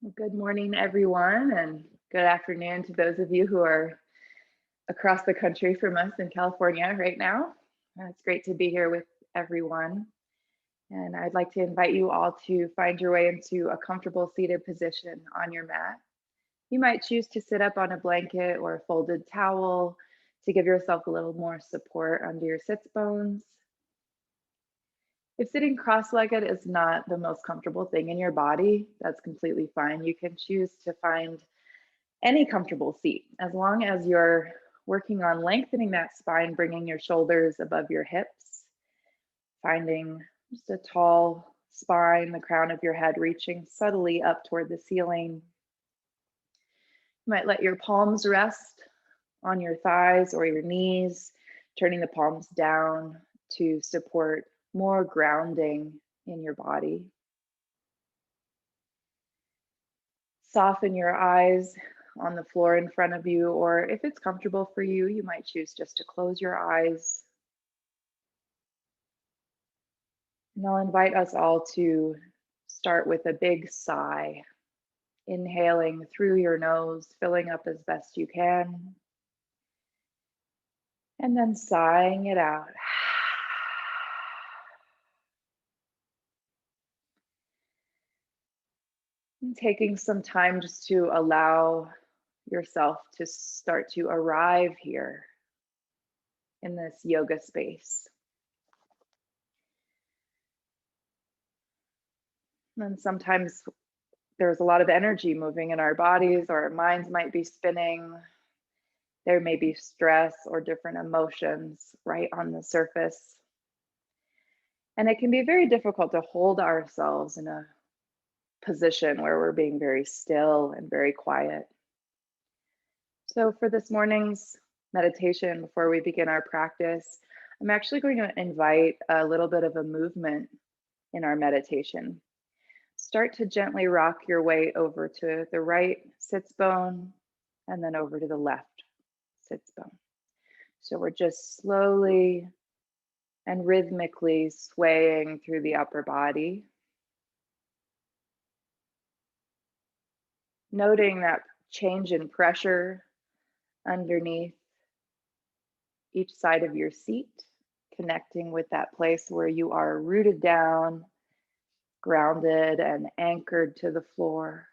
Good morning, everyone, and good afternoon to those of you who are across the country from us in California right now. It's great to be here with everyone. And I'd like to invite you all to find your way into a comfortable seated position on your mat. You might choose to sit up on a blanket or a folded towel to give yourself a little more support under your sits bones. If sitting cross-legged is not the most comfortable thing in your body, that's completely fine. You can choose to find any comfortable seat, as long as you're working on lengthening that spine, bringing your shoulders above your hips, finding just a tall spine, the crown of your head reaching subtly up toward the ceiling. You might let your palms rest on your thighs or your knees, turning the palms down to support more grounding in your body. Soften your eyes on the floor in front of you, or if it's comfortable for you, you might choose just to close your eyes. And I'll invite us all to start with a big sigh, inhaling through your nose, filling up as best you can, and then sighing it out. And taking some time just to allow yourself to start to arrive here in this yoga space. And sometimes there's a lot of energy moving in our bodies, or our minds might be spinning. There may be stress or different emotions right on the surface. And it can be very difficult to hold ourselves in a position where we're being very still and very quiet. So for this morning's meditation, before we begin our practice, I'm actually going to invite a little bit of a movement in our meditation. Start to gently rock your way over to the right sits bone and then over to the left sits bone. So we're just slowly and rhythmically swaying through the upper body. Noting that change in pressure underneath each side of your seat, connecting with that place where you are rooted down, grounded, and anchored to the floor.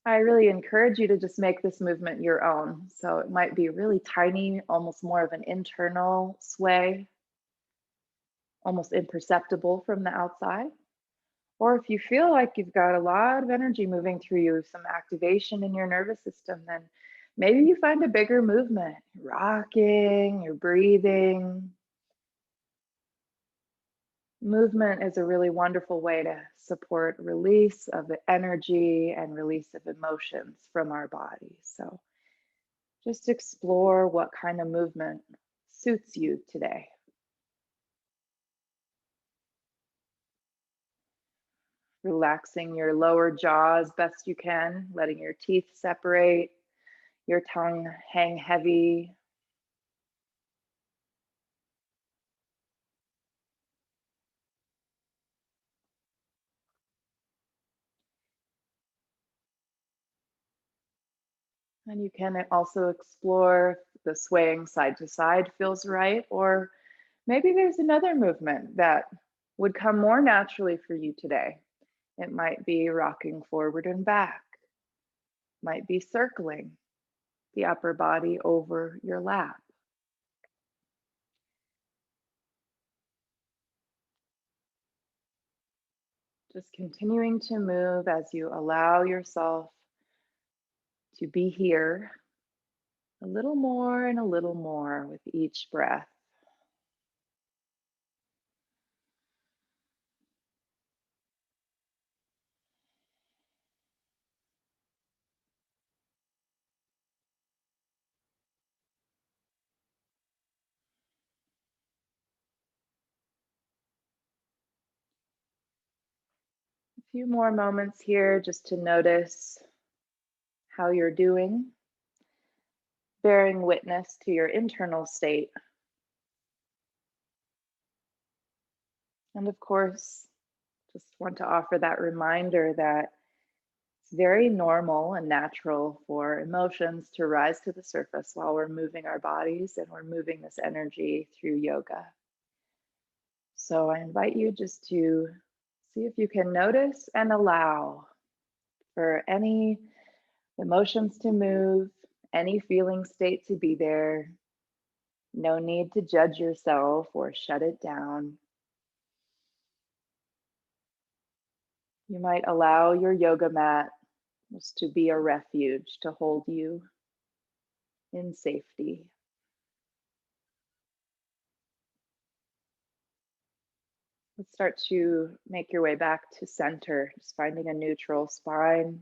I really encourage you to just make this movement your own. So it might be really tiny, almost more of an internal sway, almost imperceptible from the outside. Or if you feel like you've got a lot of energy moving through you, some activation in your nervous system, then maybe you find a bigger movement. You're rocking, you're breathing. Movement is a really wonderful way to support release of energy and release of emotions from our bodies. So just explore what kind of movement suits you today. Relaxing your lower jaw as best you can, letting your teeth separate, your tongue hang heavy. And you can also explore if the swaying side to side feels right, or maybe there's another movement that would come more naturally for you today. It might be rocking forward and back, might be circling the upper body over your lap. Just continuing to move as you allow yourself to be here a little more and a little more with each breath. A few more moments here just to notice how you're doing, bearing witness to your internal state. And of course, Just want to offer that reminder that it's very normal and natural for emotions to rise to the surface while we're moving our bodies and we're moving this energy through yoga. So I invite you just to see if you can notice and allow for any emotions to move, any feeling state to be there. No need to judge yourself or shut it down. You might allow your yoga mat just to be a refuge to hold you in safety. Let's start to make your way back to center, just finding a neutral spine,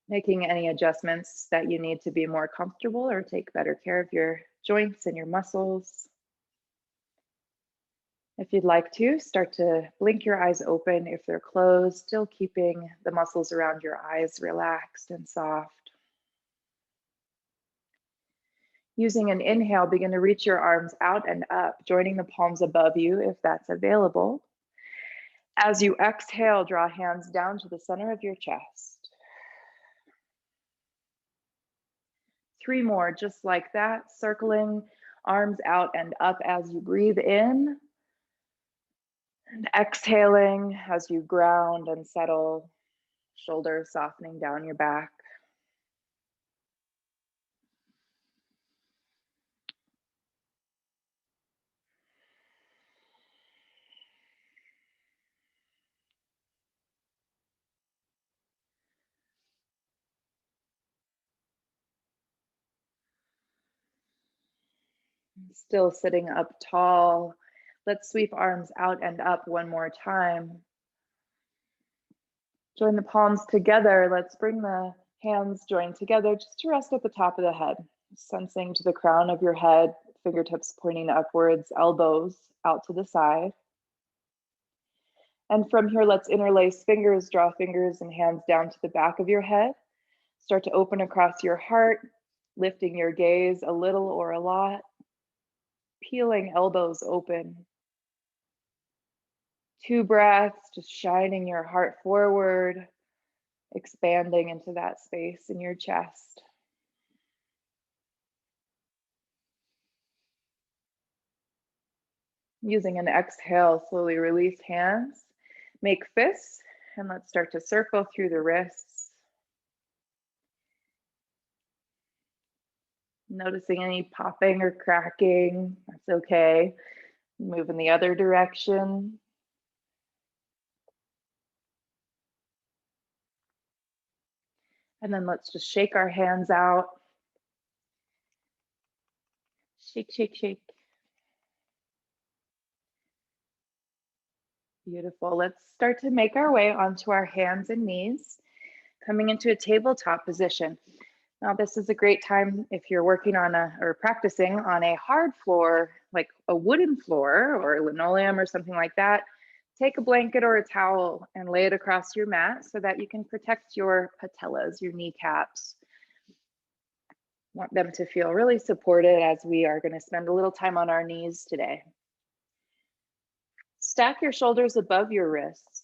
making any adjustments that you need to be more comfortable or take better care of your joints and your muscles. If you'd like to, start to blink your eyes open if they're closed, still keeping the muscles around your eyes relaxed and soft. Using an inhale, begin to reach your arms out and up, joining the palms above you if that's available. As you exhale, draw hands down to the center of your chest. 3 more, just like that, circling arms out and up as you breathe in. And exhaling as you ground and settle, shoulders softening down your back. Still sitting up tall. Let's sweep arms out and up one more time. Join the palms together. Let's bring the hands joined together just to rest at the top of the head, sensing to the crown of your head, fingertips pointing upwards, elbows out to the side. And from here, let's interlace fingers, draw fingers and hands down to the back of your head. Start to open across your heart, lifting your gaze a little or a lot, peeling elbows open. 2 breaths, just shining your heart forward, expanding into that space in your chest. Using an exhale, slowly release hands, make fists, and let's start to circle through the wrists. Noticing any popping or cracking, that's okay. Move in the other direction. And then let's just shake our hands out. Shake, shake, shake. Beautiful. Let's start to make our way onto our hands and knees, coming into a tabletop position. Now, this is a great time if you're working on or practicing on a hard floor, like a wooden floor or linoleum or something like that. Take a blanket or a towel and lay it across your mat so that you can protect your patellas, your kneecaps. Want them to feel really supported as we are going to spend a little time on our knees today. Stack your shoulders above your wrists.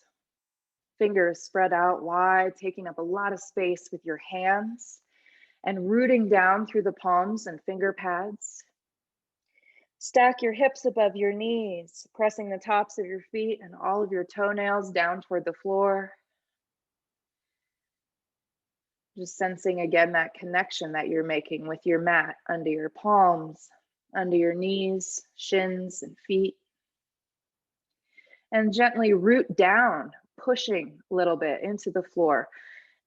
Fingers spread out wide, taking up a lot of space with your hands and rooting down through the palms and finger pads. Stack your hips above your knees, pressing the tops of your feet and all of your toenails down toward the floor. Just sensing again that connection that you're making with your mat under your palms, under your knees, shins, and feet. And gently root down, pushing a little bit into the floor.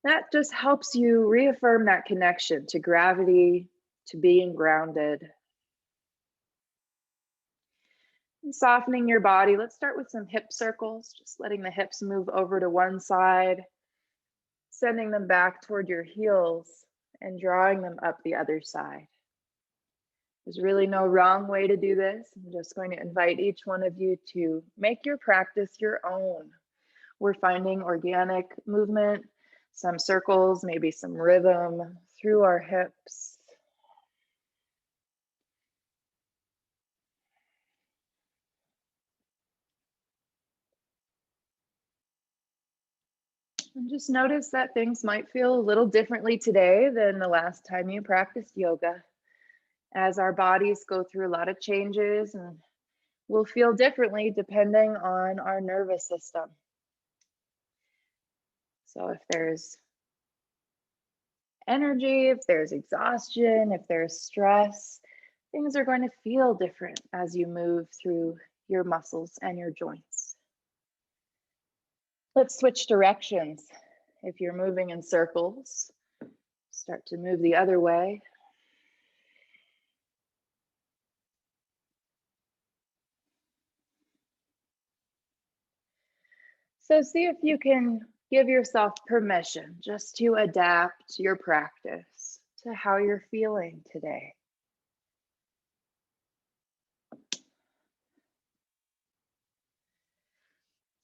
That just helps you reaffirm that connection to gravity, to being grounded. And softening your body, let's start with some hip circles, just letting the hips move over to one side, sending them back toward your heels and drawing them up the other side. There's really no wrong way to do this. I'm just going to invite each one of you to make your practice your own. We're finding organic movement, some circles, maybe some rhythm through our hips. And just notice that things might feel a little differently today than the last time you practiced yoga. As our bodies go through a lot of changes and will feel differently depending on our nervous system. So if there's energy, if there's exhaustion, if there's stress, things are going to feel different as you move through your muscles and your joints. Let's switch directions. If you're moving in circles, start to move the other way. So see if you can give yourself permission just to adapt your practice to how you're feeling today.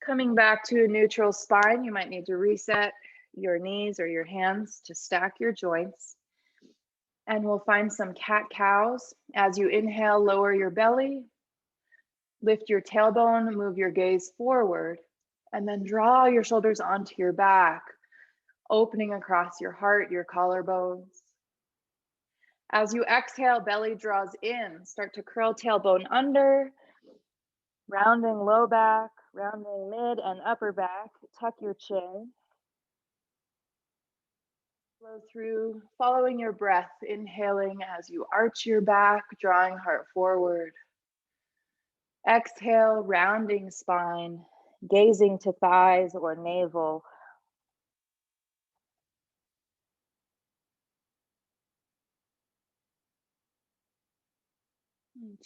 Coming back to a neutral spine, you might need to reset your knees or your hands to stack your joints. And we'll find some cat-cows. As you inhale, lower your belly, lift your tailbone, move your gaze forward, and then draw your shoulders onto your back, opening across your heart, your collarbones. As you exhale, belly draws in. Start to curl tailbone under, rounding low back, rounding mid and upper back. Tuck your chin. Flow through, following your breath, inhaling as you arch your back, drawing heart forward. Exhale, rounding spine, gazing to thighs or navel.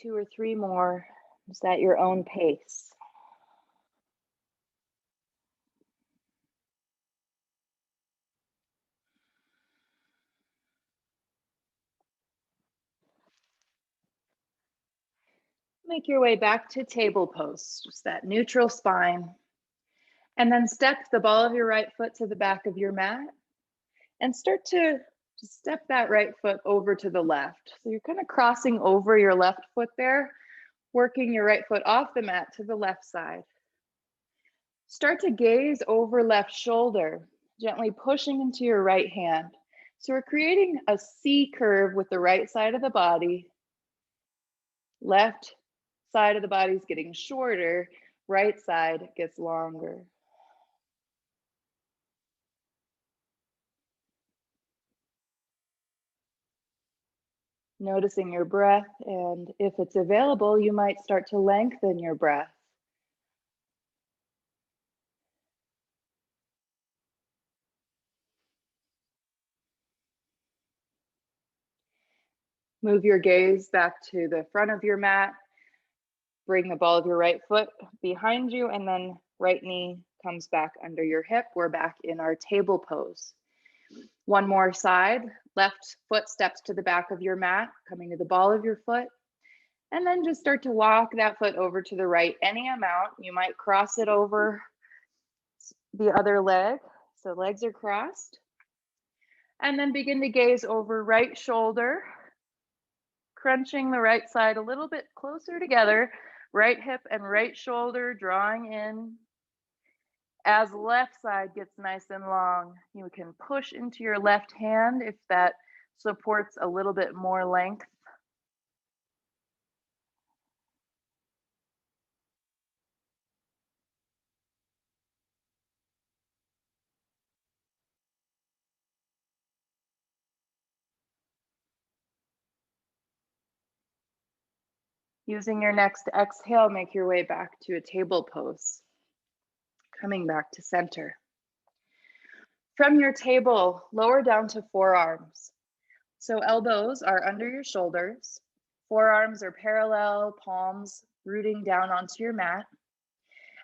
Two or three more, just at your own pace. Make your way back to table pose, just that neutral spine. And then step the ball of your right foot to the back of your mat and start to step that right foot over to the left. So you're kind of crossing over your left foot there, working your right foot off the mat to the left side. Start to gaze over left shoulder, gently pushing into your right hand. So we're creating a C curve with the right side of the body. Left side of the body is getting shorter, right side gets longer. Noticing your breath, and if it's available, you might start to lengthen your breath. Move your gaze back to the front of your mat. Bring the ball of your right foot behind you, and then right knee comes back under your hip. We're back in our table pose. One more side. Left foot steps to the back of your mat, coming to the ball of your foot. And then just start to walk that foot over to the right any amount. You might cross it over the other leg. So legs are crossed. And then begin to gaze over right shoulder, crunching the right side a little bit closer together. Right hip and right shoulder drawing in. As left side gets nice and long, you can push into your left hand if that supports a little bit more length. Using your next exhale, make your way back to a table pose. Coming back to center. From your table, lower down to forearms. So elbows are under your shoulders. Forearms are parallel, palms rooting down onto your mat.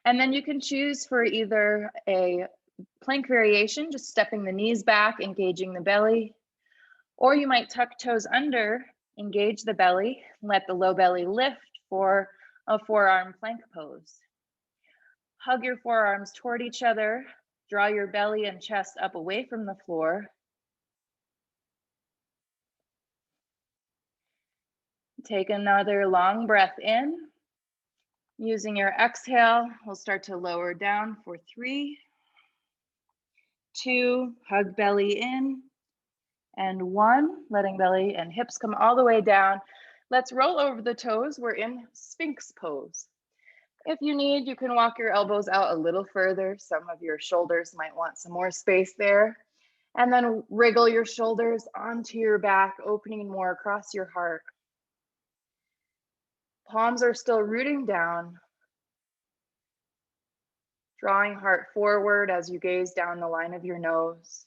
And then you can choose for either a plank variation, just stepping the knees back, engaging the belly, or you might tuck toes under, engage the belly, let the low belly lift for a forearm plank pose. Hug your forearms toward each other, draw your belly and chest up away from the floor. Take another long breath in. Using your exhale, we'll start to lower down for 3, 2, hug belly in, and 1, letting belly and hips come all the way down. Let's roll over the toes. We're in Sphinx pose. If you need, you can walk your elbows out a little further. Some of your shoulders might want some more space there. And then wriggle your shoulders onto your back, opening more across your heart. Palms are still rooting down, drawing heart forward as you gaze down the line of your nose.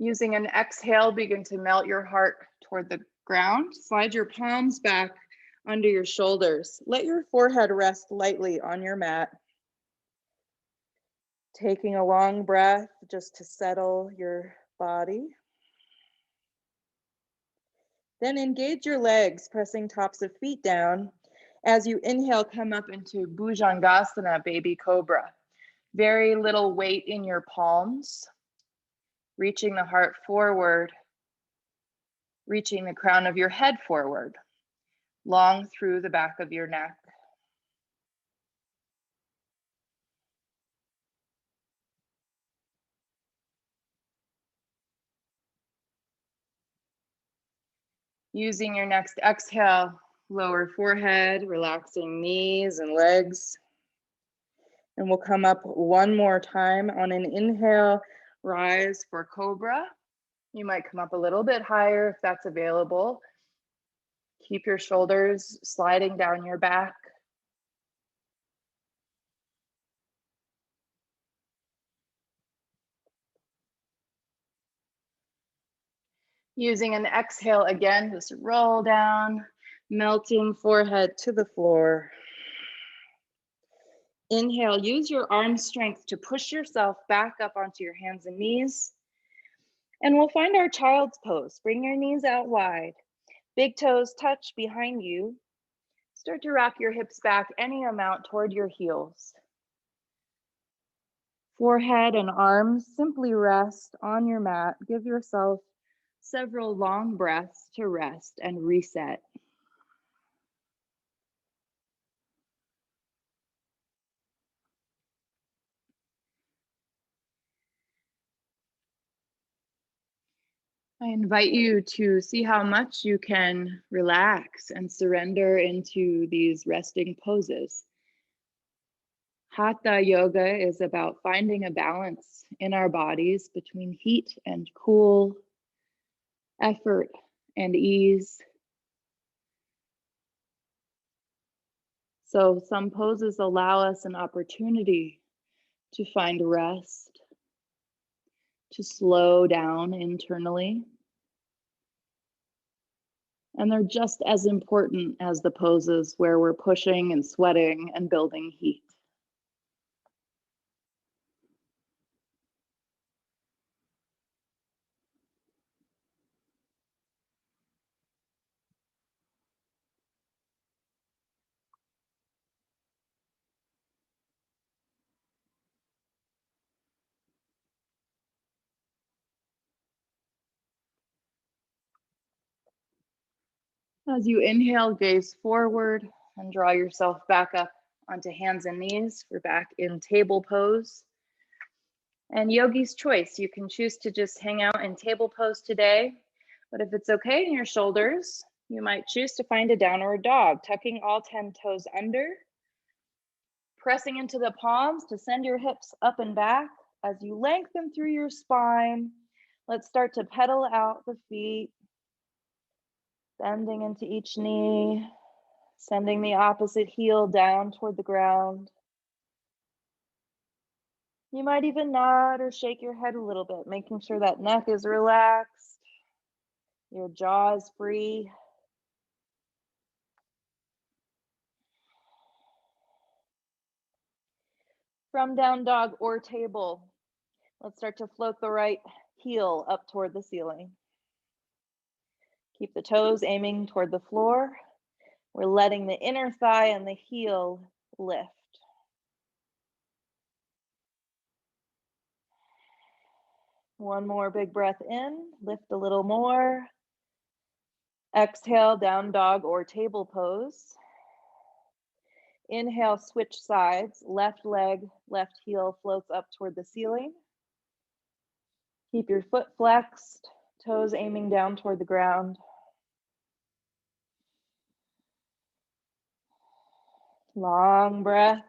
Using an exhale, begin to melt your heart toward the ground. Slide your palms back under your shoulders. Let your forehead rest lightly on your mat. Taking a long breath just to settle your body. Then engage your legs, pressing tops of feet down. As you inhale, come up into Bhujangasana, baby cobra. Very little weight in your palms. Reaching the heart forward, reaching the crown of your head forward, long through the back of your neck. Using your next exhale, lower forehead, relaxing knees and legs. And we'll come up one more time. On an inhale, rise for cobra. You might come up a little bit higher if that's available. Keep your shoulders sliding down your back. Using an exhale again, just roll down, melting forehead to the floor. Inhale, use your arm strength to push yourself back up onto your hands and knees. And we'll find our child's pose. Bring your knees out wide. Big toes touch behind you. Start to rock your hips back any amount toward your heels. Forehead and arms simply rest on your mat. Give yourself several long breaths to rest and reset. I invite you to see how much you can relax and surrender into these resting poses. Hatha yoga is about finding a balance in our bodies between heat and cool, effort and ease. So some poses allow us an opportunity to find rest, to slow down internally. And they're just as important as the poses where we're pushing and sweating and building heat. As you inhale, gaze forward and draw yourself back up onto hands and knees. We're back in table pose. And yogi's choice, you can choose to just hang out in table pose today, but if it's okay in your shoulders, you might choose to find a downward dog, tucking all 10 toes under, pressing into the palms to send your hips up and back. As you lengthen through your spine, let's start to pedal out the feet, bending into each knee, sending the opposite heel down toward the ground. You might even nod or shake your head a little bit, making sure that neck is relaxed, your jaw is free. From down dog or table, let's start to float the right heel up toward the ceiling. Keep the toes aiming toward the floor. We're letting the inner thigh and the heel lift. One more big breath in, lift a little more. Exhale, down dog or table pose. Inhale, switch sides. Left leg, left heel floats up toward the ceiling. Keep your foot flexed, toes aiming down toward the ground. Long breaths.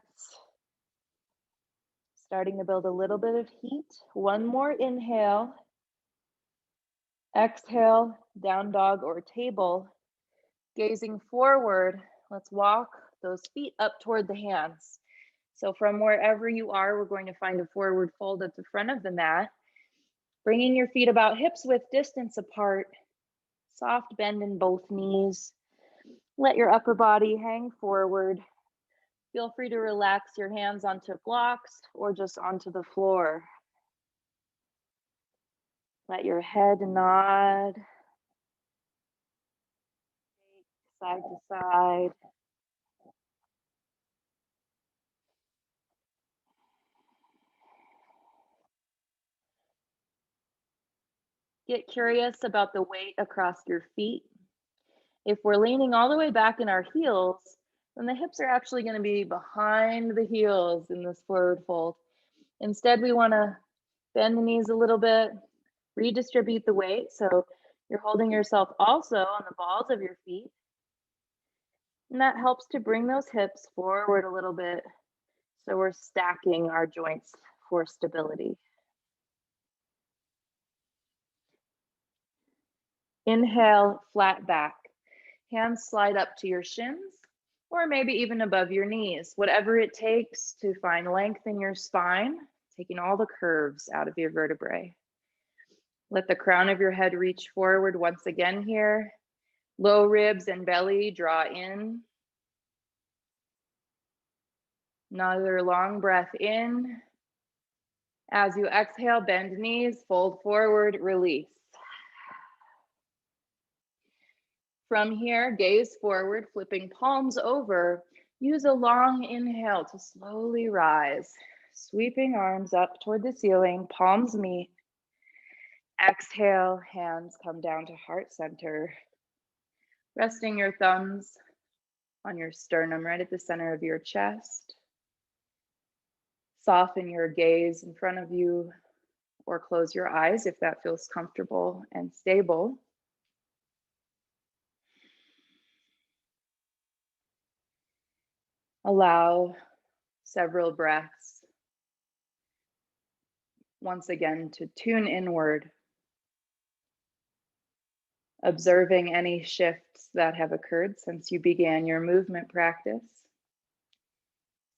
Starting to build a little bit of heat. One more inhale. Exhale, down dog or table. Gazing forward, let's walk those feet up toward the hands. So from wherever you are, we're going to find a forward fold at the front of the mat. Bringing your feet about hips width distance apart. Soft bend in both knees. Let your upper body hang forward. Feel free to relax your hands onto blocks or just onto the floor. Let your head nod. Side to side. Get curious about the weight across your feet. If we're leaning all the way back in our heels, then the hips are actually going to be behind the heels in this forward fold. Instead, we want to bend the knees a little bit, redistribute the weight. So you're holding yourself also on the balls of your feet. And that helps to bring those hips forward a little bit. So we're stacking our joints for stability. Inhale, flat back. Hands slide up to your shins or maybe even above your knees, whatever it takes to find length in your spine, taking all the curves out of your vertebrae. Let the crown of your head reach forward once again here. Low ribs and belly draw in. Another long breath in. As you exhale, bend knees, fold forward, release. From here, gaze forward, flipping palms over. Use a long inhale to slowly rise. Sweeping arms up toward the ceiling, palms meet. Exhale, hands come down to heart center. Resting your thumbs on your sternum, right at the center of your chest. Soften your gaze in front of you or close your eyes if that feels comfortable and stable. Allow several breaths once again to tune inward, observing any shifts that have occurred since you began your movement practice.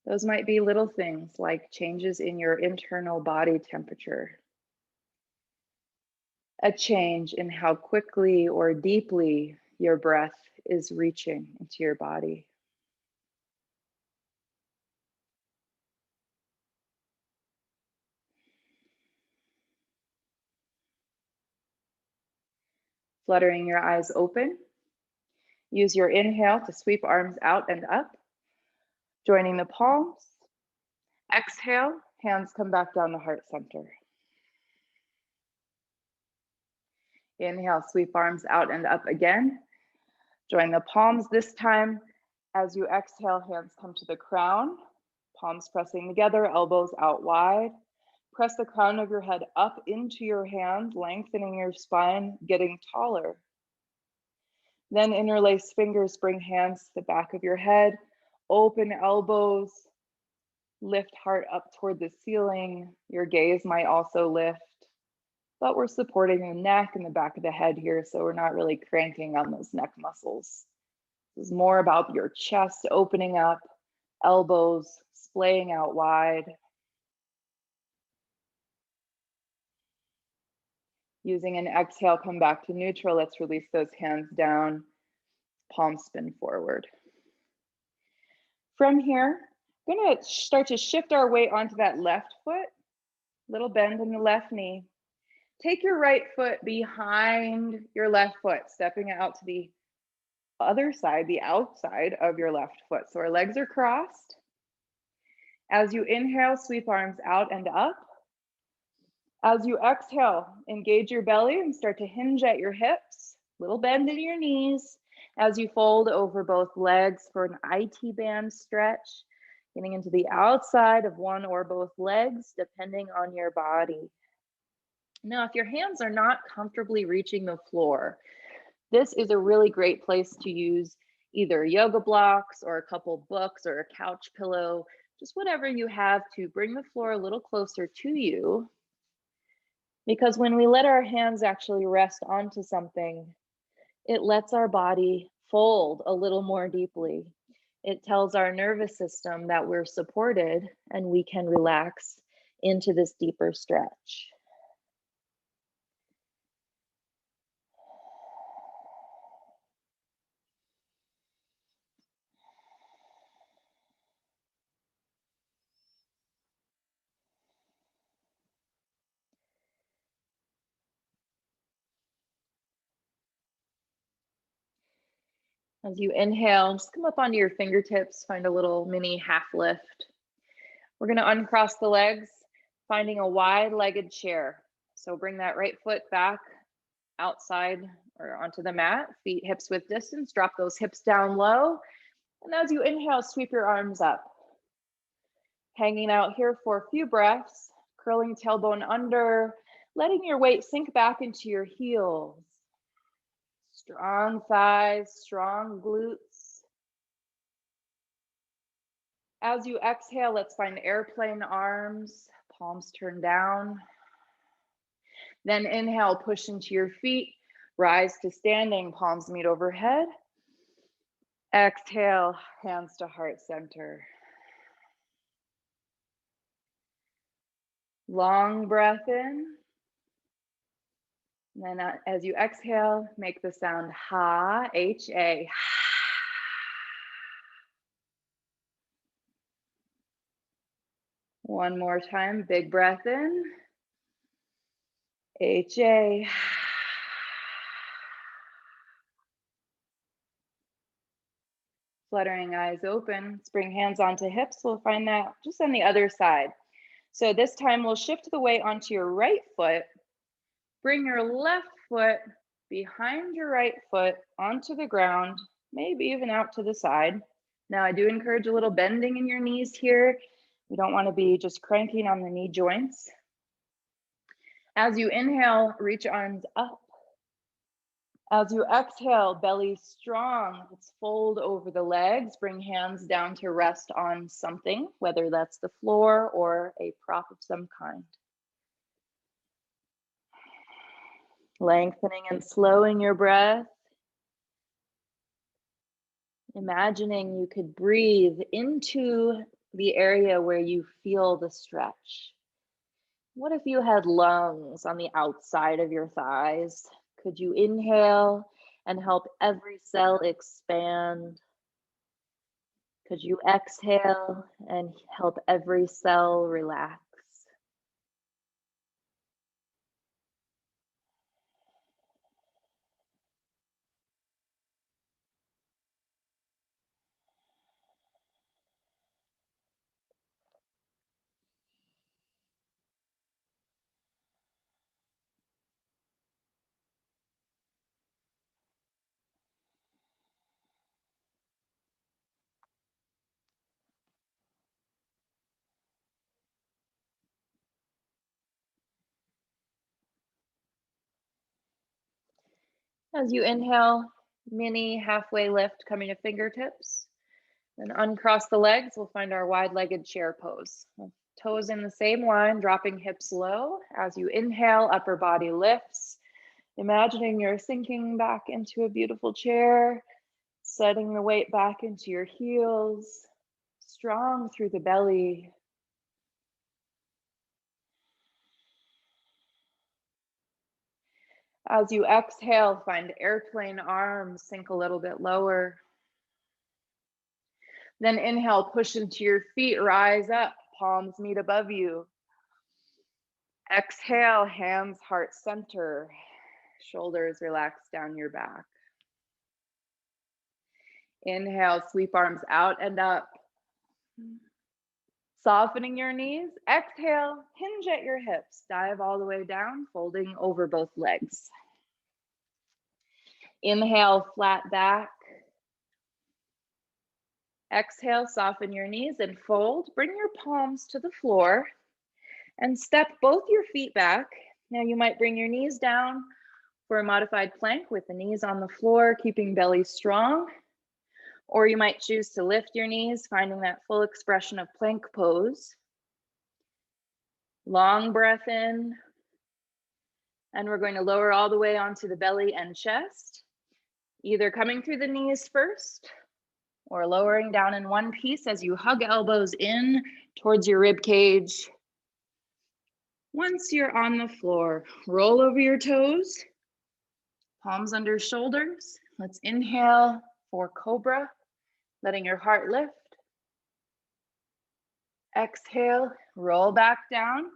Those might be little things like changes in your internal body temperature, a change in how quickly or deeply your breath is reaching into your body. Fluttering your eyes open, use your inhale to sweep arms out and up, joining the palms. Exhale, hands come back down to heart center. Inhale, sweep arms out and up again. Join the palms this time. As you exhale, hands come to the crown, palms pressing together, elbows out wide. Press the crown of your head up into your hand, lengthening your spine, getting taller. Then interlace fingers, bring hands to the back of your head, open elbows, lift heart up toward the ceiling. Your gaze might also lift, but we're supporting the neck and the back of the head here, so we're not really cranking on those neck muscles. This is more about your chest opening up, elbows splaying out wide. Using an exhale, come back to neutral. Let's release those hands down, palms spin forward. From here, we're gonna start to shift our weight onto that left foot, little bend in the left knee. Take your right foot behind your left foot, stepping out to the other side, the outside of your left foot. So our legs are crossed. As you inhale, sweep arms out and up. As you exhale, engage your belly and start to hinge at your hips, little bend in your knees as you fold over both legs for an IT band stretch, getting into the outside of one or both legs, depending on your body. Now, if your hands are not comfortably reaching the floor, this is a really great place to use either yoga blocks or a couple books or a couch pillow, just whatever you have to bring the floor a little closer to you. Because when we let our hands actually rest onto something, it lets our body fold a little more deeply. It tells our nervous system that we're supported and we can relax into this deeper stretch. As you inhale, just come up onto your fingertips, find a little mini half lift. We're going to uncross the legs, finding a wide-legged chair. So bring that right foot back outside or onto the mat, feet hips width distance, drop those hips down low. And as you inhale, sweep your arms up. Hanging out here for a few breaths, curling tailbone under, letting your weight sink back into your heels. Strong thighs, strong glutes. As you exhale, let's find airplane arms, palms turned down. Then inhale, push into your feet, rise to standing, palms meet overhead. Exhale, hands to heart center. Long breath in. And then as you exhale, make the sound ha, H-A. One more time, big breath in. H-A. Fluttering eyes open. Let's bring hands onto hips. We'll find that just on the other side. So this time we'll shift the weight onto your right foot. Bring your left foot behind your right foot onto the ground, maybe even out to the side. Now I do encourage a little bending in your knees here. We don't want to be just cranking on the knee joints. As you inhale, reach arms up. As you exhale, belly strong. Let's fold over the legs. Bring hands down to rest on something, whether that's the floor or a prop of some kind. Lengthening and slowing your breath. Imagining you could breathe into the area where you feel the stretch. What if you had lungs on the outside of your thighs? Could you inhale and help every cell expand? Could you exhale and help every cell relax? As you inhale, mini halfway lift coming to fingertips. Then uncross the legs, we'll find our wide-legged chair pose. Toes in the same line, dropping hips low. As you inhale, upper body lifts. Imagining you're sinking back into a beautiful chair, setting the weight back into your heels, strong through the belly. As you exhale, find airplane arms, sink a little bit lower. Then inhale, push into your feet, rise up, palms meet above you. Exhale, hands heart center, shoulders relax down your back. Inhale, sweep arms out and up. Softening your knees. Exhale, hinge at your hips. Dive all the way down, folding over both legs. Inhale, flat back. Exhale, soften your knees and fold. Bring your palms to the floor and step both your feet back. Now you might bring your knees down for a modified plank with the knees on the floor, keeping belly strong. Or you might choose to lift your knees, finding that full expression of plank pose. Long breath in. And we're going to lower all the way onto the belly and chest, either coming through the knees first or lowering down in one piece as you hug elbows in towards your rib cage. Once you're on the floor, roll over your toes, palms under shoulders. Let's inhale for cobra, letting your heart lift. Exhale, roll back down.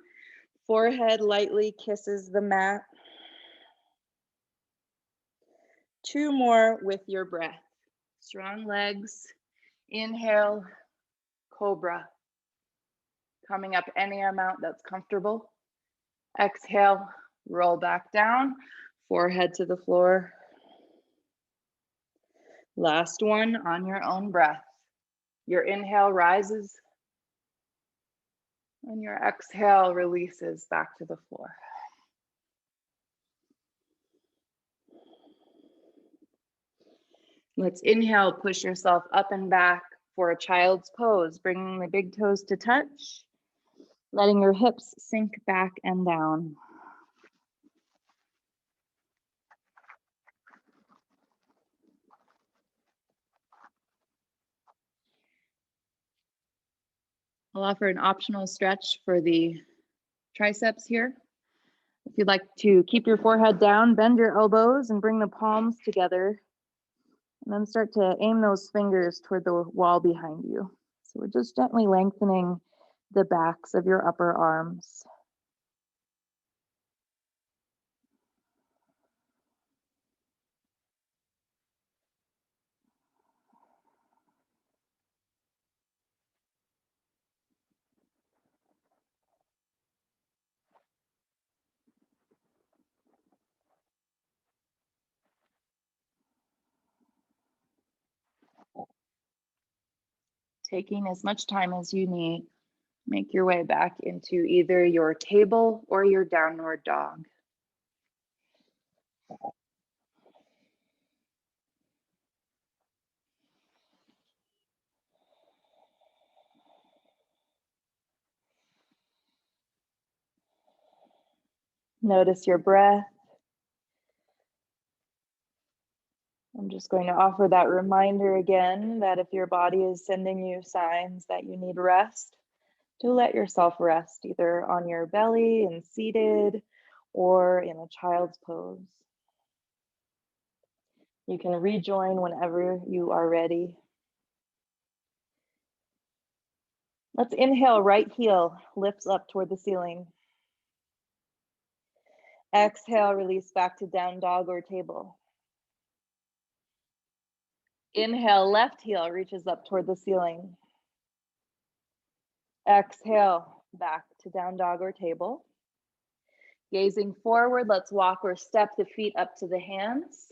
Forehead lightly kisses the mat. 2 more with your breath. Strong legs. Inhale, cobra. Coming up any amount that's comfortable. Exhale, roll back down. Forehead to the floor. Last one on your own breath. Your inhale rises. And your exhale releases back to the floor. Let's inhale, push yourself up and back for a child's pose, bringing the big toes to touch, letting your hips sink back and down. I'll offer an optional stretch for the triceps here. If you'd like to keep your forehead down, bend your elbows and bring the palms together. And then start to aim those fingers toward the wall behind you. So we're just gently lengthening the backs of your upper arms. Taking as much time as you need, make your way back into either your table or your downward dog. Notice your breath. I'm just going to offer that reminder again that if your body is sending you signs that you need rest, to let yourself rest either on your belly and seated or in a child's pose. You can rejoin whenever you are ready. Let's inhale, right heel lifts up toward the ceiling. Exhale, release back to down dog or table. Inhale, left heel reaches up toward the ceiling. Exhale, back to down dog or table. Gazing forward, let's walk or step the feet up to the hands.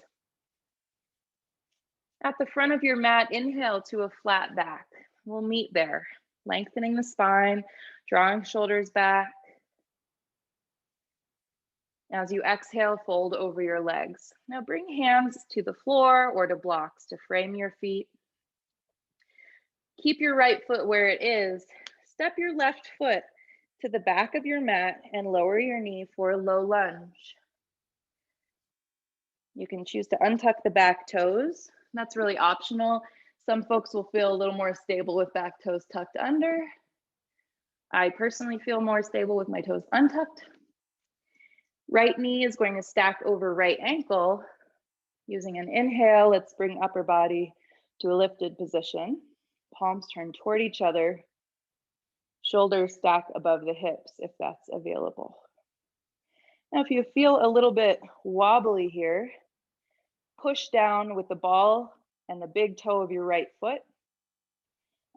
At the front of your mat, inhale to a flat back. We'll meet there, lengthening the spine, drawing shoulders back. As you exhale, fold over your legs. Now bring hands to the floor or to blocks to frame your feet. Keep your right foot where it is. Step your left foot to the back of your mat and lower your knee for a low lunge. You can choose to untuck the back toes. That's really optional. Some folks will feel a little more stable with back toes tucked under. I personally feel more stable with my toes untucked. Right knee is going to stack over right ankle. Using an inhale, let's bring upper body to a lifted position. Palms turn toward each other. Shoulders stack above the hips if that's available. Now, if you feel a little bit wobbly here, push down with the ball and the big toe of your right foot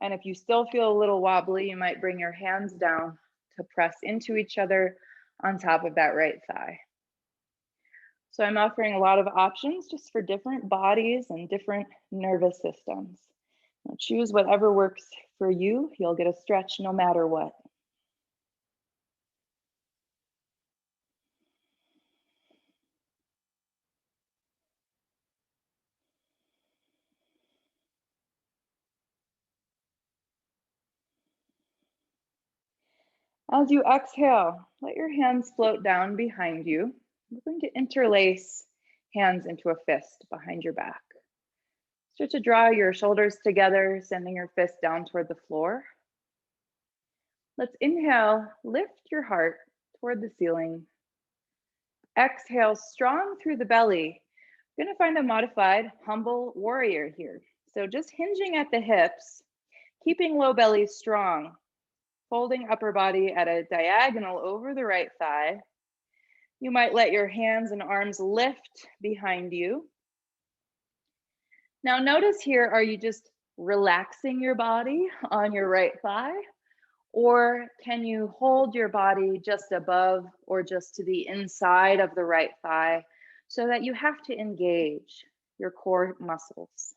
And if you still feel a little wobbly, you might bring your hands down to press into each other on top of that right thigh. So I'm offering a lot of options just for different bodies and different nervous systems. Now choose whatever works for you. You'll get a stretch no matter what. As you exhale, let your hands float down behind you. We're going to interlace hands into a fist behind your back. Start to draw your shoulders together, sending your fist down toward the floor. Let's inhale, lift your heart toward the ceiling. Exhale, strong through the belly. You're going to find a modified humble warrior here. So just hinging at the hips, keeping low belly strong, folding upper body at a diagonal over the right thigh. You might let your hands and arms lift behind you. Now notice here, are you just relaxing your body on your right thigh? Or can you hold your body just above or just to the inside of the right thigh so that you have to engage your core muscles?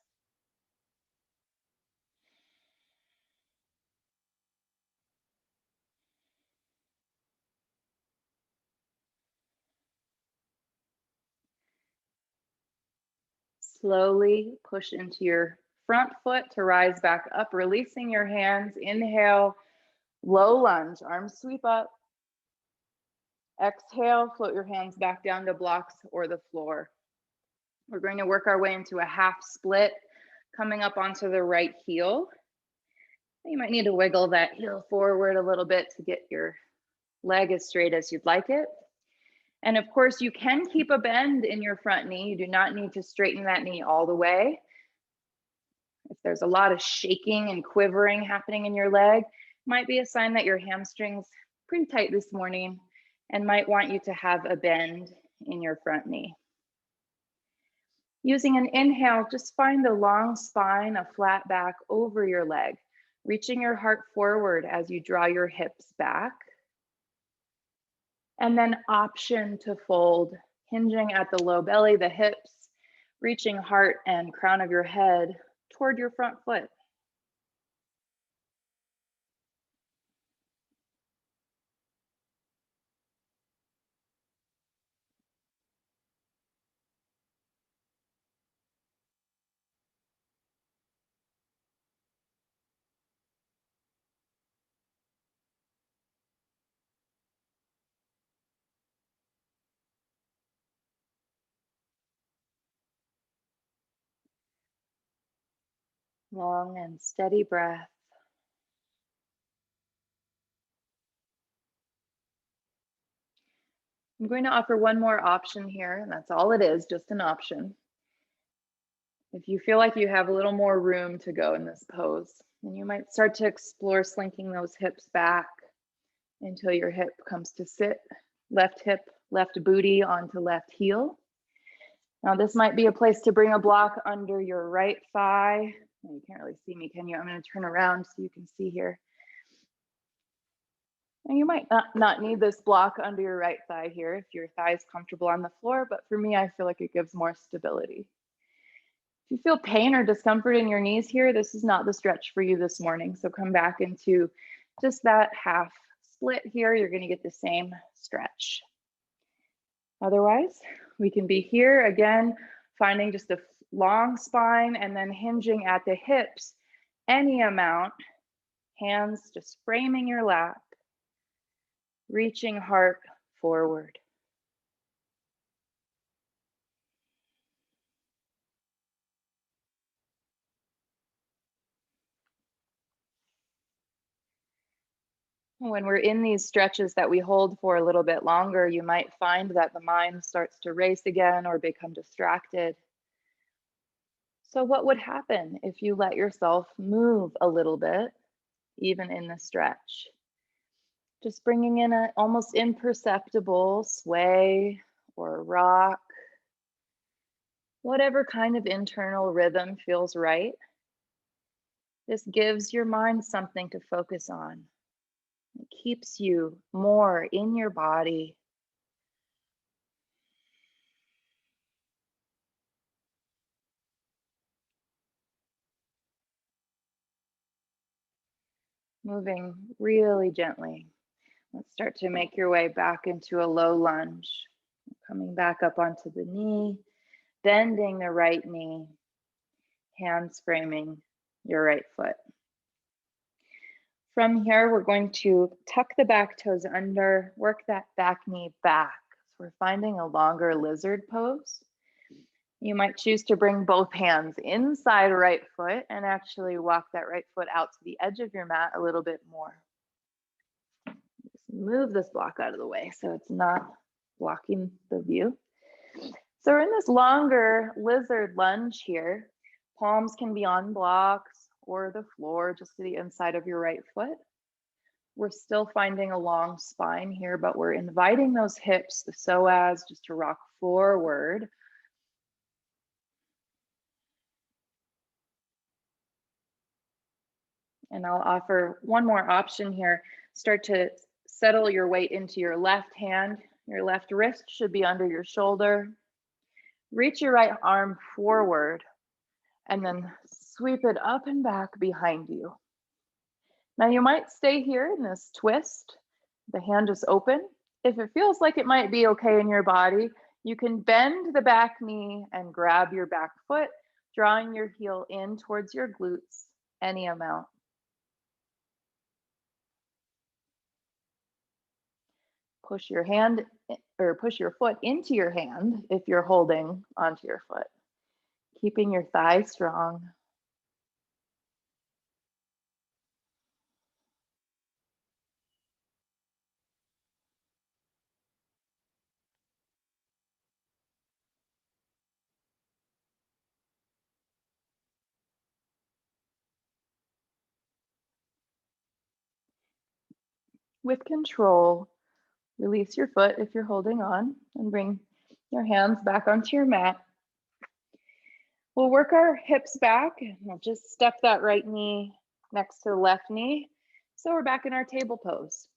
Slowly push into your front foot to rise back up, releasing your hands. Inhale, low lunge, arms sweep up. Exhale, float your hands back down to blocks or the floor. We're going to work our way into a half split, coming up onto the right heel. You might need to wiggle that heel forward a little bit to get your leg as straight as you'd like it. And of course, you can keep a bend in your front knee. You do not need to straighten that knee all the way. If there's a lot of shaking and quivering happening in your leg, might be a sign that your hamstring's pretty tight this morning and might want you to have a bend in your front knee. Using an inhale, just find a long spine, a flat back over your leg, reaching your heart forward as you draw your hips back. And then option to fold, hinging at the low belly, the hips, reaching heart and crown of your head toward your front foot. Long and steady breath. I'm going to offer one more option here, and that's all it is, just an option. If you feel like you have a little more room to go in this pose, then you might start to explore slinking those hips back until your hip comes to sit. Left hip, left booty onto left heel. Now this might be a place to bring a block under your right thigh. You can't really see me, can you? I'm going to turn around so you can see here. And you might not need this block under your right thigh here if your thigh is comfortable on the floor, but for me, I feel like it gives more stability. If you feel pain or discomfort in your knees here, this is not the stretch for you this morning. So come back into just that half split here. You're going to get the same stretch. Otherwise, we can be here again, finding just a long spine and then hinging at the hips, any amount, hands just framing your lap, reaching heart forward. When we're in these stretches that we hold for a little bit longer, you might find that the mind starts to race again or become distracted. So what would happen if you let yourself move a little bit, even in the stretch? Just bringing in an almost imperceptible sway or rock, whatever kind of internal rhythm feels right. This gives your mind something to focus on. It keeps you more in your body. Moving really gently. Let's start to make your way back into a low lunge. Coming back up onto the knee, bending the right knee, hands framing your right foot. From here, we're going to tuck the back toes under, work that back knee back. So we're finding a longer lizard pose. You might choose to bring both hands inside right foot and actually walk that right foot out to the edge of your mat a little bit more. Just move this block out of the way so it's not blocking the view. So we're in this longer lizard lunge here. Palms can be on blocks or the floor, just to the inside of your right foot. We're still finding a long spine here, but we're inviting those hips, the psoas, just to rock forward. And I'll offer one more option here. Start to settle your weight into your left hand. Your left wrist should be under your shoulder. Reach your right arm forward and then sweep it up and back behind you. Now you might stay here in this twist. The hand is open. If it feels like it might be okay in your body, you can bend the back knee and grab your back foot, drawing your heel in towards your glutes, any amount. Push your hand or push your foot into your hand if you're holding onto your foot, keeping your thigh strong. With control, release your foot if you're holding on and bring your hands back onto your mat. We'll work our hips back and we'll just step that right knee next to the left knee. So we're back in our table pose.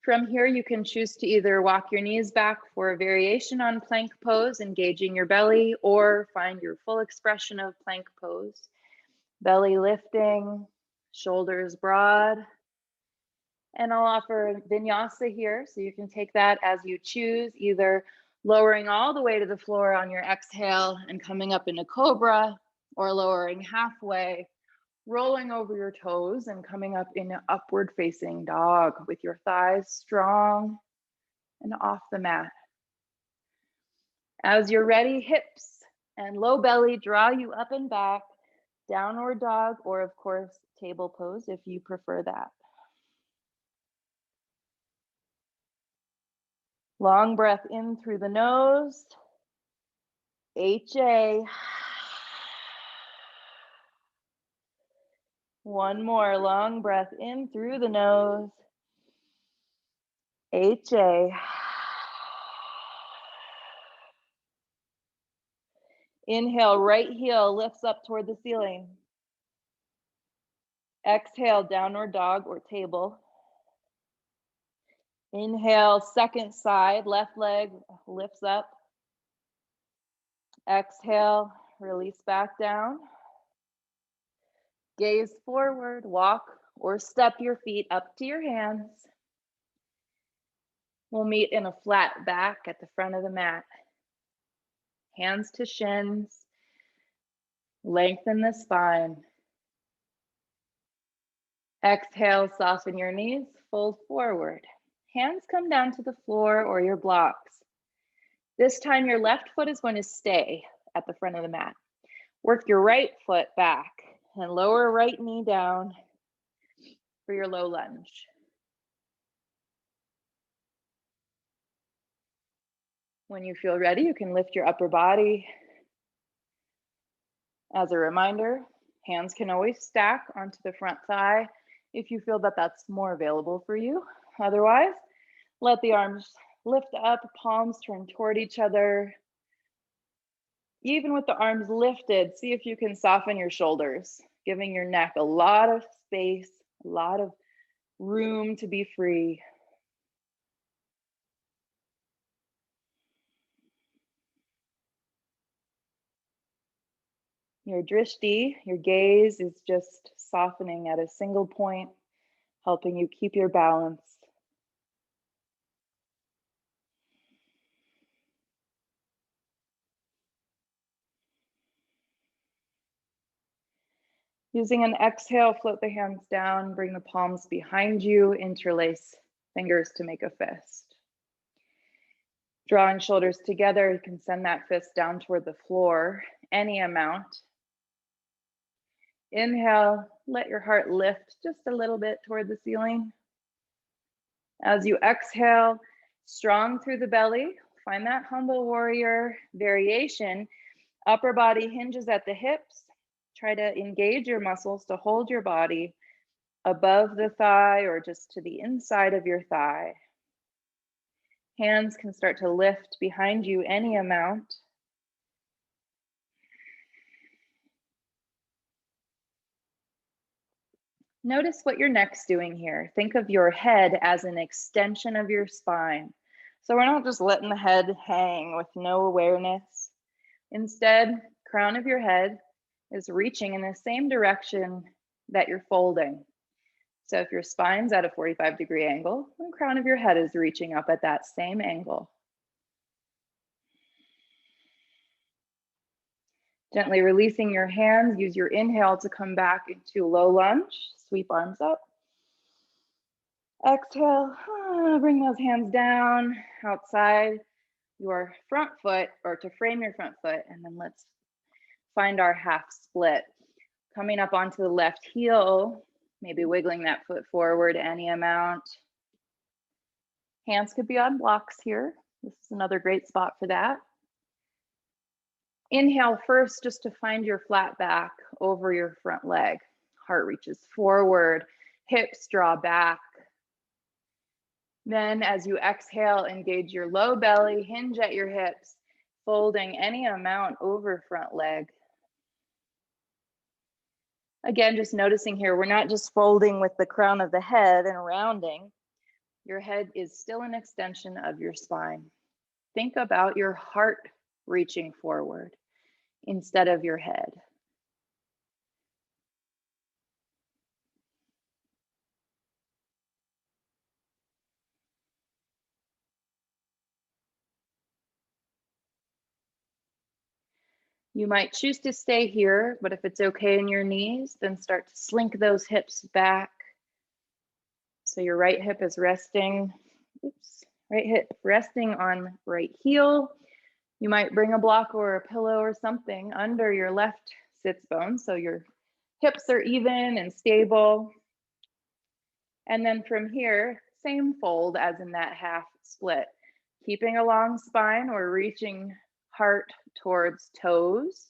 From here, you can choose to either walk your knees back for a variation on plank pose, engaging your belly, or find your full expression of plank pose. Belly lifting, shoulders broad. And I'll offer vinyasa here, so you can take that as you choose, either lowering all the way to the floor on your exhale and coming up into cobra, or lowering halfway, rolling over your toes and coming up in an upward facing dog with your thighs strong and off the mat. As you're ready, hips and low belly draw you up and back, downward dog, or of course, table pose if you prefer that. Long breath in through the nose. HA. One more long breath in through the nose. HA. Inhale, right heel lifts up toward the ceiling. Exhale, downward dog or table. Inhale, second side, left leg lifts up. Exhale, release back down. Gaze forward, walk or step your feet up to your hands. We'll meet in a flat back at the front of the mat. Hands to shins. Lengthen the spine. Exhale, soften your knees, fold forward. Hands come down to the floor or your blocks. This time your left foot is going to stay at the front of the mat. Work your right foot back and lower right knee down for your low lunge. When you feel ready, you can lift your upper body. As a reminder, hands can always stack onto the front thigh if you feel that that's more available for you. Otherwise, let the arms lift up, palms turn toward each other. Even with the arms lifted, see if you can soften your shoulders, giving your neck a lot of space, a lot of room to be free. Your drishti, your gaze, is just softening at a single point, helping you keep your balance. Using an exhale, float the hands down, bring the palms behind you, interlace fingers to make a fist. Drawing shoulders together, you can send that fist down toward the floor, any amount. Inhale, let your heart lift just a little bit toward the ceiling. As you exhale, strong through the belly, find that humble warrior variation. Upper body hinges at the hips. Try to engage your muscles to hold your body above the thigh or just to the inside of your thigh. Hands can start to lift behind you any amount. Notice what your neck's doing here. Think of your head as an extension of your spine. So we're not just letting the head hang with no awareness. Instead, crown of your head is reaching in the same direction that you're folding. So if your spine's at a 45-degree angle, the crown of your head is reaching up at that same angle. Gently releasing your hands, use your inhale to come back into low lunge. Sweep arms up. Exhale, bring those hands down outside your front foot or to frame your front foot. And then let's find our half split. Coming up onto the left heel, maybe wiggling that foot forward any amount. Hands could be on blocks here. This is another great spot for that. Inhale first, just to find your flat back over your front leg. Heart reaches forward, hips draw back. Then as you exhale, engage your low belly, hinge at your hips, folding any amount over front leg. Again, just noticing here, we're not just folding with the crown of the head and rounding. Your head is still an extension of your spine. Think about your heart reaching forward instead of your head. You might choose to stay here, but if it's okay in your knees, then start to slink those hips back. So your right hip is resting, right hip resting on right heel. You might bring a block or a pillow or something under your left sits bone so your hips are even and stable. And then from here, same fold as in that half split. Keeping a long spine, we're reaching heart towards toes.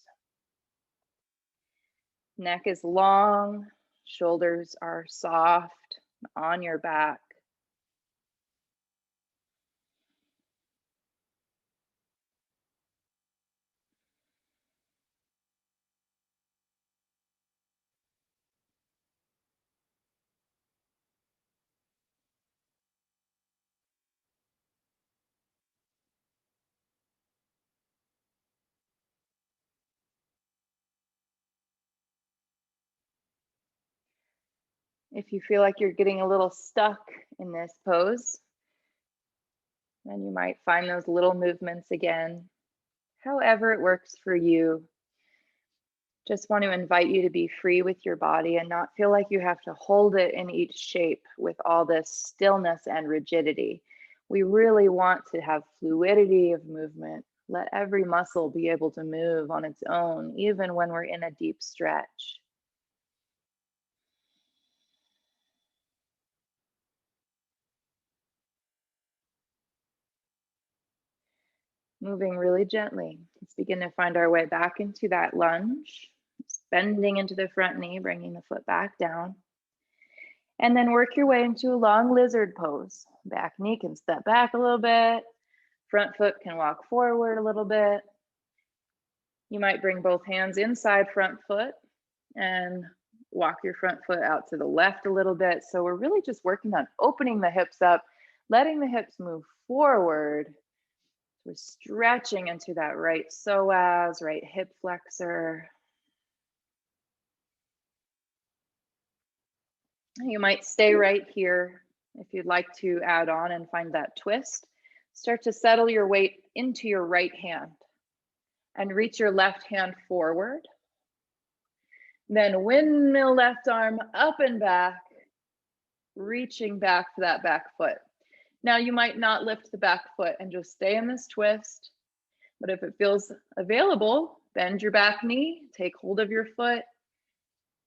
Neck is long, shoulders are soft on your back. If you feel like you're getting a little stuck in this pose, then you might find those little movements again. However it works for you. Just want to invite you to be free with your body and not feel like you have to hold it in each shape with all this stillness and rigidity. We really want to have fluidity of movement. Let every muscle be able to move on its own, even when we're in a deep stretch. Moving really gently. Let's begin to find our way back into that lunge. Bending into the front knee, bringing the foot back down. And then work your way into a long lizard pose. Back knee can step back a little bit. Front foot can walk forward a little bit. You might bring both hands inside front foot and walk your front foot out to the left a little bit. So we're really just working on opening the hips up, letting the hips move forward. We're stretching into that right psoas, right hip flexor. You might stay right here if you'd like to add on and find that twist. Start to settle your weight into your right hand and reach your left hand forward. Then windmill left arm up and back, reaching back for that back foot. Now you might not lift the back foot and just stay in this twist, but if it feels available, bend your back knee, take hold of your foot,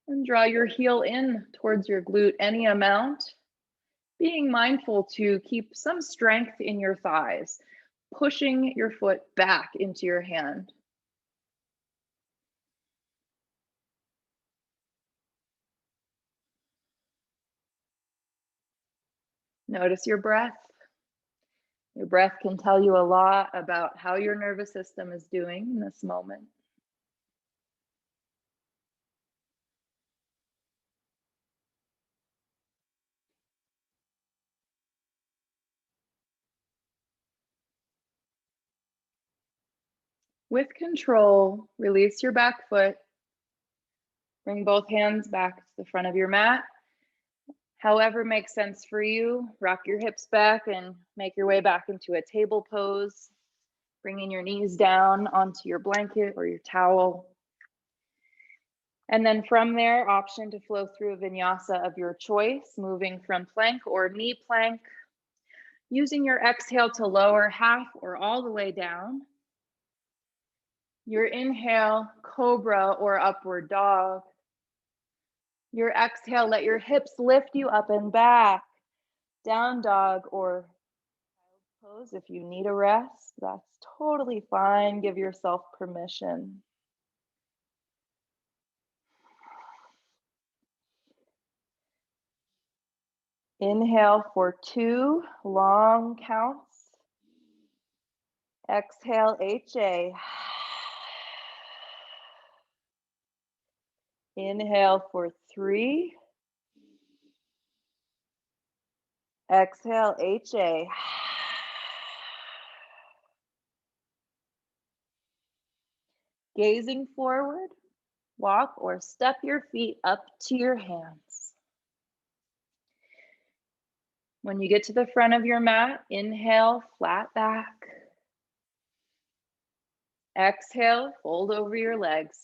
and draw your heel in towards your glute any amount, being mindful to keep some strength in your thighs, pushing your foot back into your hand. Notice your breath. Your breath can tell you a lot about how your nervous system is doing in this moment. With control, release your back foot. Bring both hands back to the front of your mat. However makes sense for you, rock your hips back and make your way back into a table pose. Bringing your knees down onto your blanket or your towel. And then from there, option to flow through a vinyasa of your choice, moving from plank or knee plank, using your exhale to lower half or all the way down. Your inhale, cobra or upward dog. Your exhale, let your hips lift you up and back. Down dog or pose. If you need a rest, that's totally fine. Give yourself permission. Inhale for 2 long counts. Exhale, HA. Inhale for 3. Exhale, HA. Gazing forward, walk or step your feet up to your hands. When you get to the front of your mat, inhale, flat back. Exhale, fold over your legs.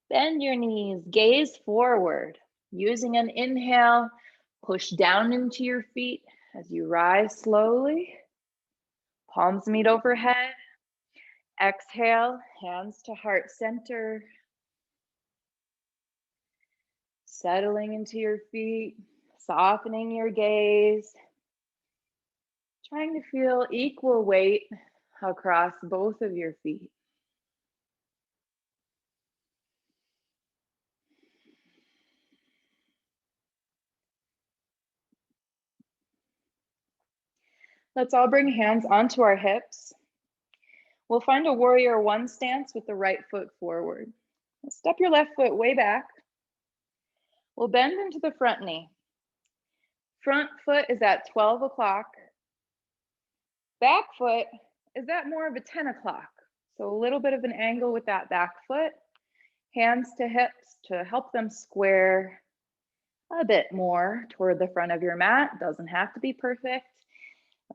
Bend your knees, gaze forward. Using an inhale, push down into your feet as you rise slowly. Palms meet overhead. Exhale, hands to heart center. Settling into your feet, softening your gaze. Trying to feel equal weight across both of your feet. Let's all bring hands onto our hips. We'll find a warrior 1 stance with the right foot forward. Step your left foot way back. We'll bend into the front knee. Front foot is at 12 o'clock. Back foot is at more of a 10 o'clock. So a little bit of an angle with that back foot. Hands to hips to help them square a bit more toward the front of your mat. Doesn't have to be perfect.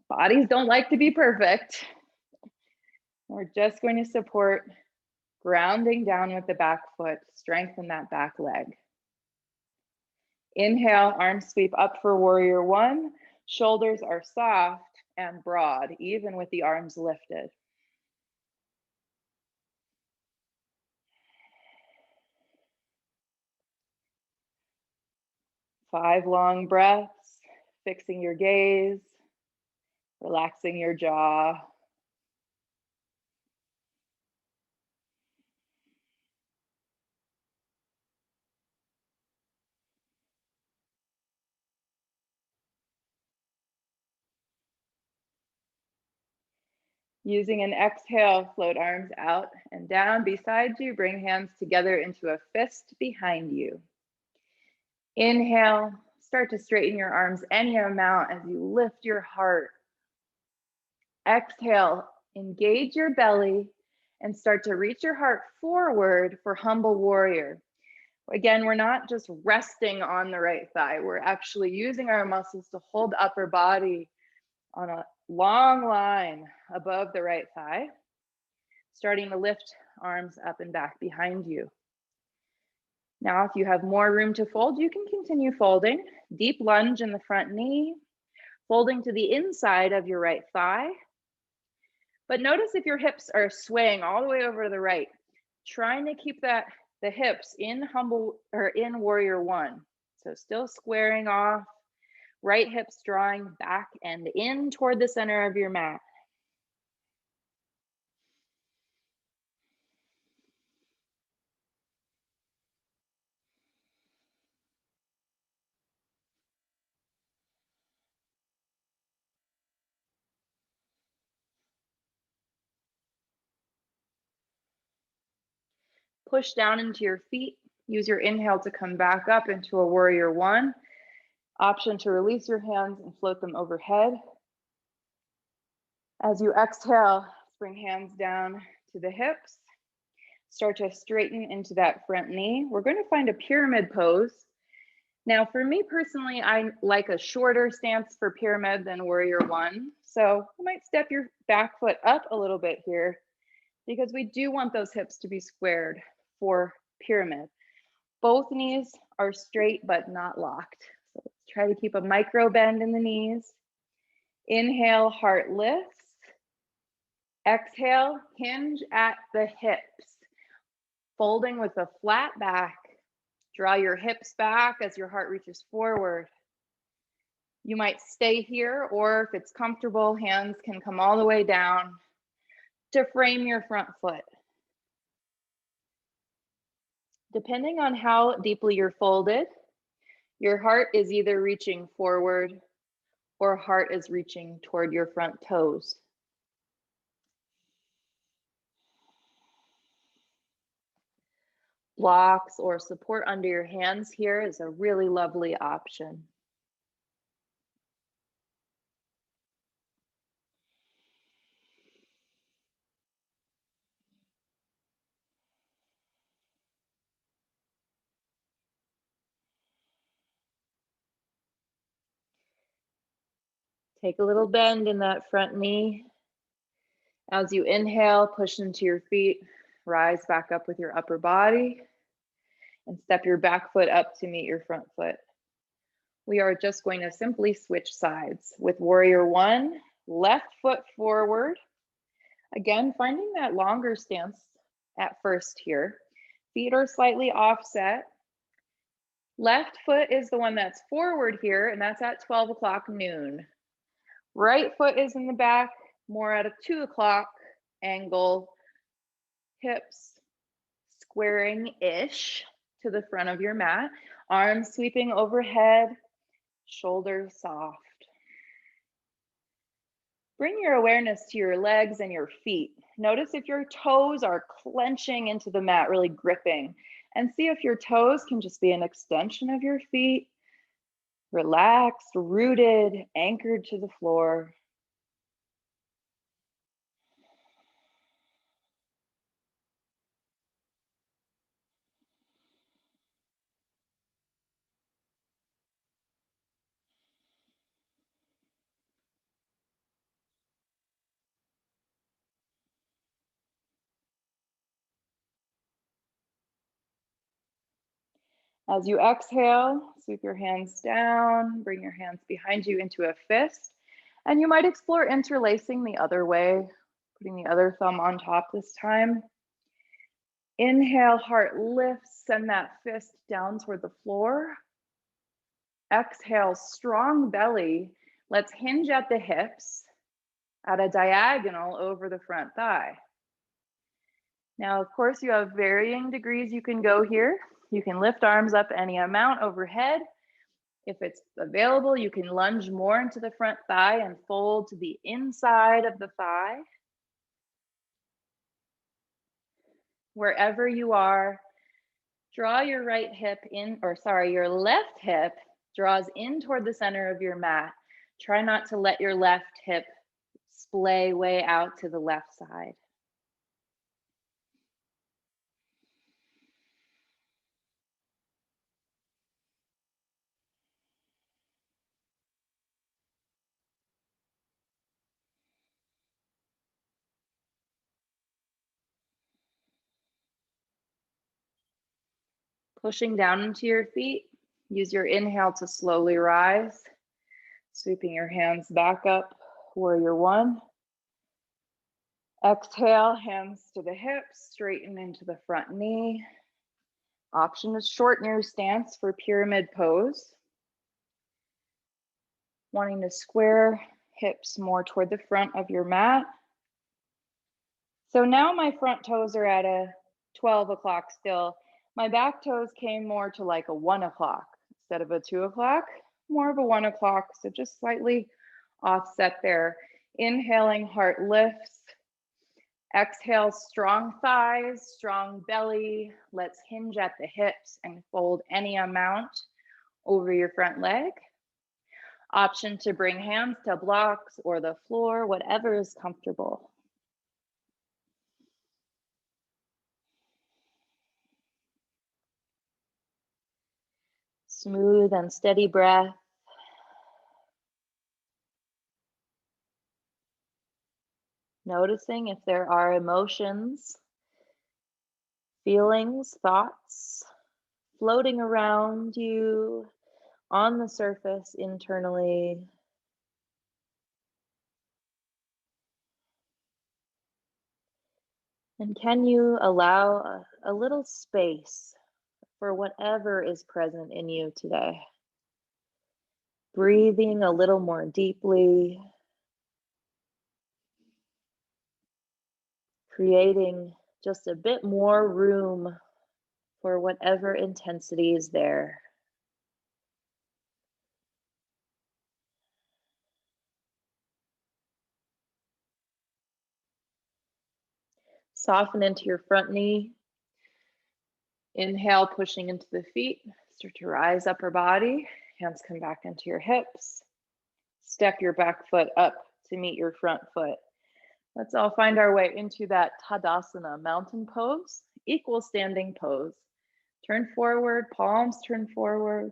Bodies don't like to be perfect. We're just going to support grounding down with the back foot, strengthen that back leg. Inhale, arms sweep up for warrior 1. Shoulders are soft and broad, even with the arms lifted. Five long breaths, fixing your gaze, relaxing your jaw. Using an exhale, float arms out and down beside you. Bring hands together into a fist behind you. Inhale, start to straighten your arms any amount as you lift your heart. Exhale, engage your belly and start to reach your heart forward for humble warrior. Again, we're not just resting on the right thigh. We're actually using our muscles to hold the upper body on a long line above the right thigh, starting to lift arms up and back behind you. Now, if you have more room to fold, you can continue folding. Deep lunge in the front knee, folding to the inside of your right thigh. But notice if your hips are swaying all the way over to the right, trying to keep the hips in humble or in warrior one. So still squaring off, right hips drawing back and in toward the center of your mat. Push down into your feet. Use your inhale to come back up into a warrior one. Option to release your hands and float them overhead. As you exhale, bring hands down to the hips. Start to straighten into that front knee. We're going to find a pyramid pose. Now, for me personally, I like a shorter stance for pyramid than warrior one. So you might step your back foot up a little bit here because we do want those hips to be squared for pyramid. Both knees are straight but not locked. So let's try to keep a micro bend in the knees. Inhale, heart lifts. Exhale, hinge at the hips. Folding with a flat back. Draw your hips back as your heart reaches forward. You might stay here, or if it's comfortable, hands can come all the way down to frame your front foot. Depending on how deeply you're folded, your heart is either reaching forward or heart is reaching toward your front toes. Blocks or support under your hands here is a really lovely option. Take a little bend in that front knee. As you inhale, push into your feet, rise back up with your upper body, and step your back foot up to meet your front foot. We are just going to simply switch sides. With warrior one, left foot forward. Again, finding that longer stance at first here. Feet are slightly offset. Left foot is the one that's forward here, and that's at 12 o'clock noon. Right foot is in the back, more at a 2 o'clock angle. Hips squaring-ish to the front of your mat. Arms sweeping overhead, shoulders soft. Bring your awareness to your legs and your feet. Notice if your toes are clenching into the mat, really gripping. And see if your toes can just be an extension of your feet. Relaxed, rooted, anchored to the floor. As you exhale, sweep your hands down, bring your hands behind you into a fist, and you might explore interlacing the other way, putting the other thumb on top this time. Inhale, heart lifts, send that fist down toward the floor. Exhale, strong belly. Let's hinge at the hips at a diagonal over the front thigh. Now, of course, you have varying degrees you can go here. You can lift arms up any amount overhead. If it's available, you can lunge more into the front thigh and fold to the inside of the thigh. Wherever you are, draw your right hip in, or sorry, your left hip draws in toward the center of your mat. Try not to let your left hip splay way out to the left side. Pushing down into your feet, use your inhale to slowly rise, sweeping your hands back up, warrior one. Exhale, hands to the hips, straighten into the front knee. Option is shorten your stance for pyramid pose. Wanting to square hips more toward the front of your mat. So now my front toes are at a 12 o'clock still. My back toes came more to like a 1 o'clock instead of a 2 o'clock, more of a 1 o'clock. So just slightly offset there. Inhaling, heart lifts. Exhale, strong thighs, strong belly. Let's hinge at the hips and fold any amount over your front leg. Option to bring hands to blocks or the floor, whatever is comfortable. Smooth and steady breath. Noticing if there are emotions, feelings, thoughts floating around you on the surface internally. And can you allow a little space for whatever is present in you today? Breathing a little more deeply. Creating just a bit more room for whatever intensity is there. Soften into your front knee. Inhale, pushing into the feet. Start to rise upper body. Hands come back into your hips. Step your back foot up to meet your front foot. Let's all find our way into that Tadasana, mountain pose, equal standing pose. Turn forward, palms turn forward,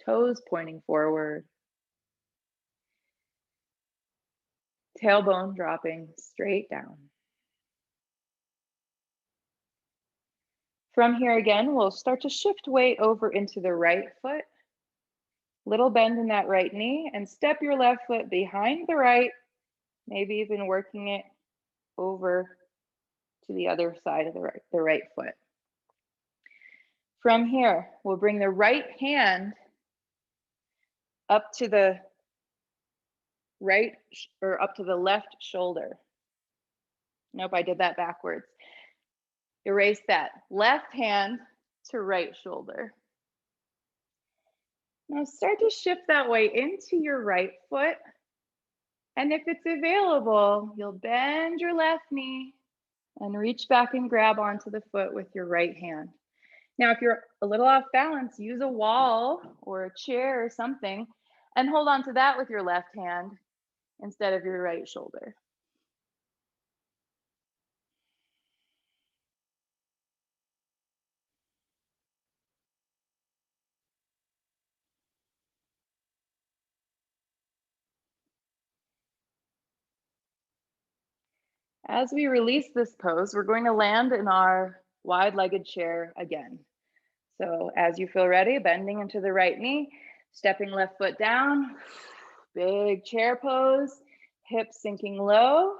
toes pointing forward. Tailbone dropping straight down. From here again, we'll start to shift weight over into the right foot. Little bend in that right knee and step your left foot behind the right, maybe even working it over to the other side of the right foot. From here, we'll bring the right hand up to the right or up to the left shoulder. Nope, I did that backwards. Erase that. Left hand to right shoulder. Now start to shift that weight into your right foot. And if it's available, you'll bend your left knee and reach back and grab onto the foot with your right hand. Now, if you're a little off balance, use a wall or a chair or something and hold on to that with your left hand instead of your right shoulder. As we release this pose, we're going to land in our wide-legged chair again. So as you feel ready, bending into the right knee, stepping left foot down, big chair pose, hips sinking low.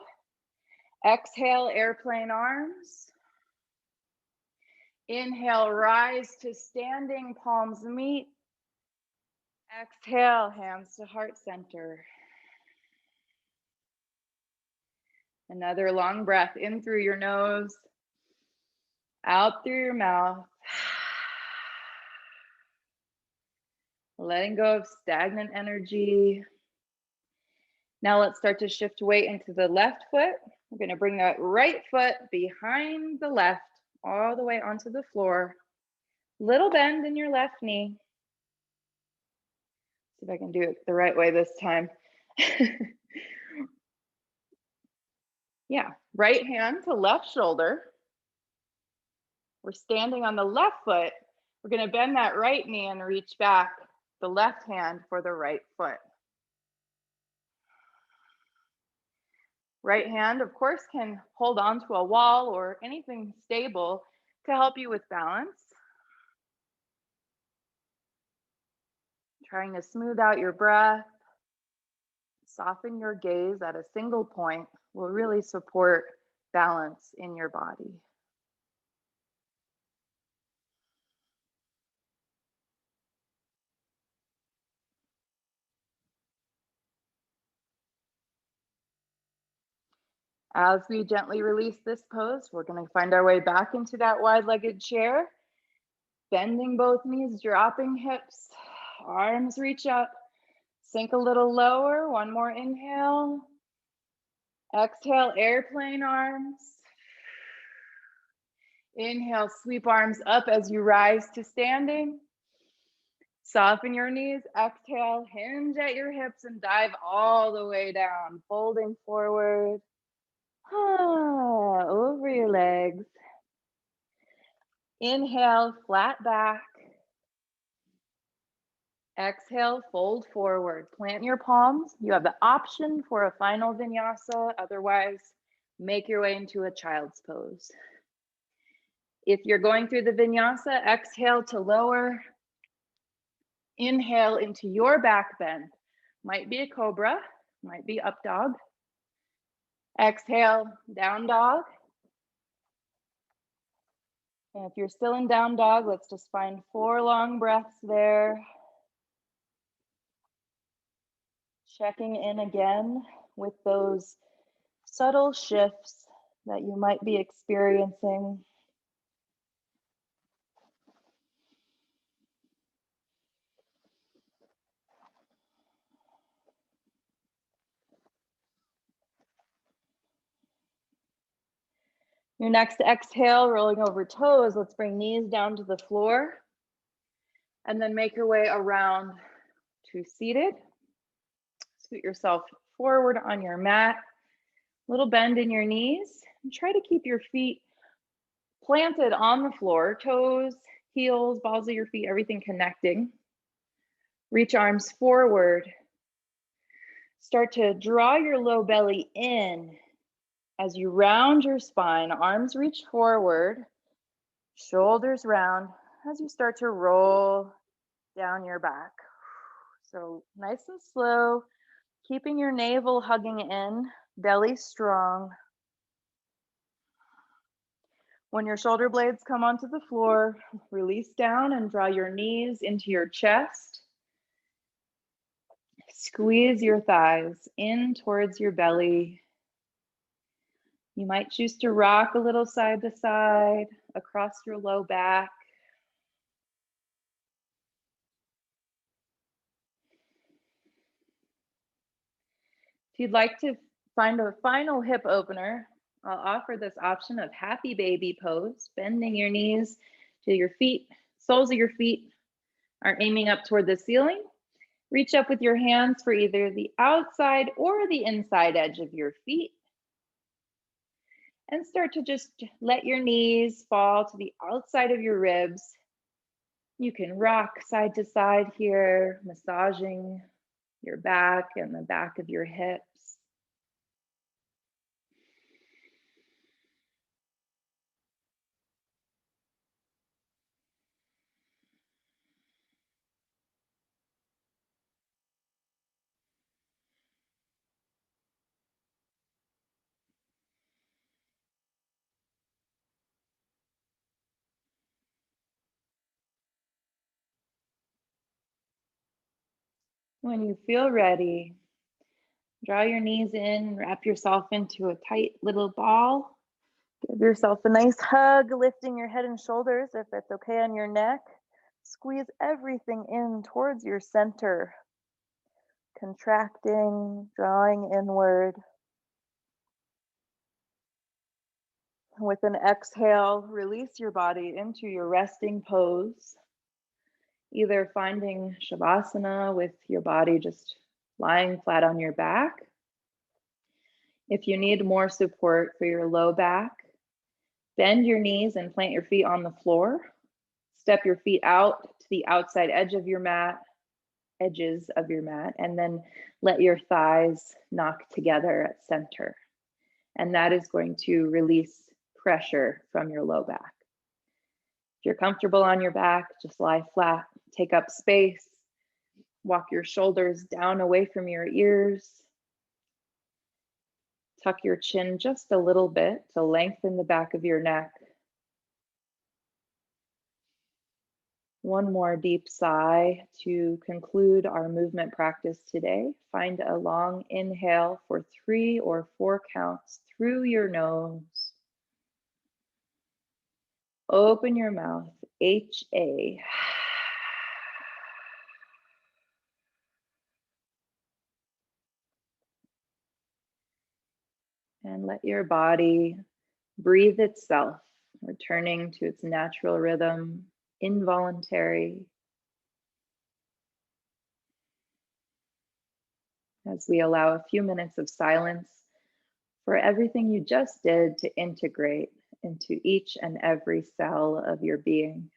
Exhale, airplane arms. Inhale, rise to standing, palms meet. Exhale, hands to heart center. Another long breath in through your nose, out through your mouth. Letting go of stagnant energy. Now let's start to shift weight into the left foot. We're going to bring that right foot behind the left, all the way onto the floor. Little bend in your left knee. See if I can do it the right way this time. Yeah, right hand to left shoulder. We're standing on the left foot. We're going to bend that right knee and reach back the left hand for the right foot. Right hand, of course, can hold on to a wall or anything stable to help you with balance. Trying to smooth out your breath. Soften your gaze at a single point will really support balance in your body. As we gently release this pose, we're going to find our way back into that wide-legged chair. Bending both knees, dropping hips, arms reach up, sink a little lower. One more inhale. Exhale, airplane arms. Inhale, sweep arms up as you rise to standing. Soften your knees. Exhale, hinge at your hips and dive all the way down, folding forward. Over your legs. Inhale, flat back. Exhale, fold forward. Plant your palms. You have the option for a final vinyasa. Otherwise, make your way into a child's pose. If you're going through the vinyasa, exhale to lower. Inhale into your back bend. Might be a cobra, might be up dog. Exhale, down dog. And if you're still in down dog, let's just find 4 long breaths there. Checking in again with those subtle shifts that you might be experiencing. Your next exhale, rolling over toes. Let's bring knees down to the floor. And then make your way around to seated. Scoot yourself forward on your mat. Little bend in your knees. And try to keep your feet planted on the floor. Toes, heels, balls of your feet, everything connecting. Reach arms forward. Start to draw your low belly in. As you round your spine, arms reach forward, shoulders round as you start to roll down your back. So nice and slow, keeping your navel hugging in, belly strong. When your shoulder blades come onto the floor, release down and draw your knees into your chest. Squeeze your thighs in towards your belly. You might choose to rock a little side to side across your low back. If you'd like to find a final hip opener, I'll offer this option of happy baby pose, bending your knees to your feet, soles of your feet are aiming up toward the ceiling. Reach up with your hands for either the outside or the inside edge of your feet. And start to just let your knees fall to the outside of your ribs. You can rock side to side here, massaging your back and the back of your hips. When you feel ready, draw your knees in, wrap yourself into a tight little ball. Give yourself a nice hug, lifting your head and shoulders if it's okay on your neck. Squeeze everything in towards your center, contracting, drawing inward. With an exhale, release your body into your resting pose, either finding Shavasana with your body just lying flat on your back. If you need more support for your low back, bend your knees and plant your feet on the floor. Step your feet out to the outside edges of your mat, and then let your thighs knock together at center. And that is going to release pressure from your low back. If you're comfortable on your back, just lie flat, take up space, walk your shoulders down away from your ears. Tuck your chin just a little bit to lengthen the back of your neck. One more deep sigh to conclude our movement practice today. Find a long inhale for 3 or 4 counts through your nose. Open your mouth, HA. And let your body breathe itself, returning to its natural rhythm, involuntary. As we allow a few minutes of silence for everything you just did to integrate into each and every cell of your being.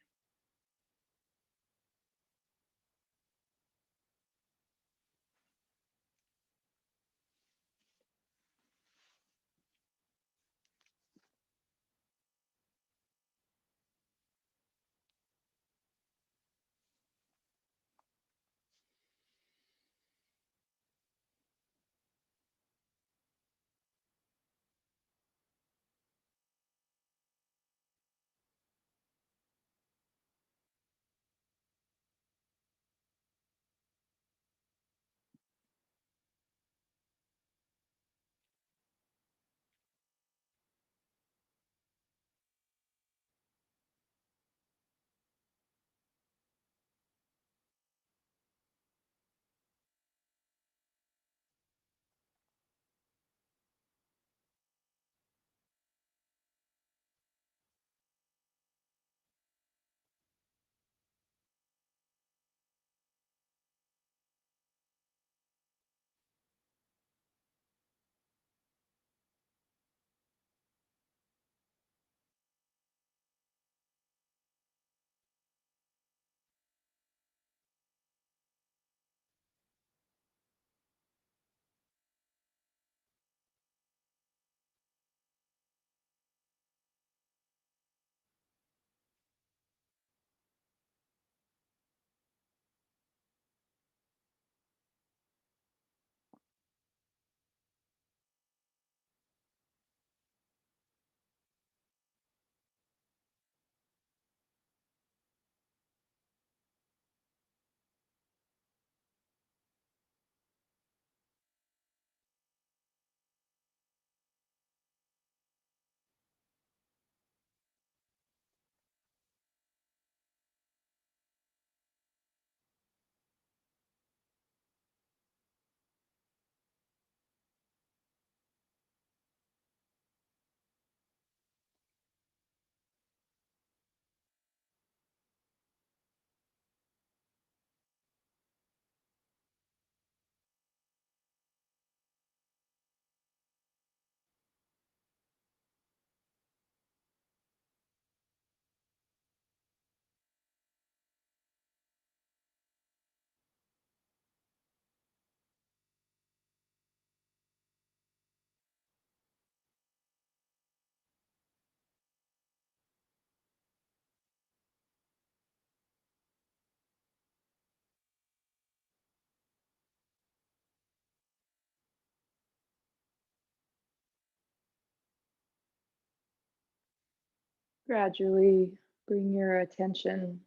Gradually bring your attention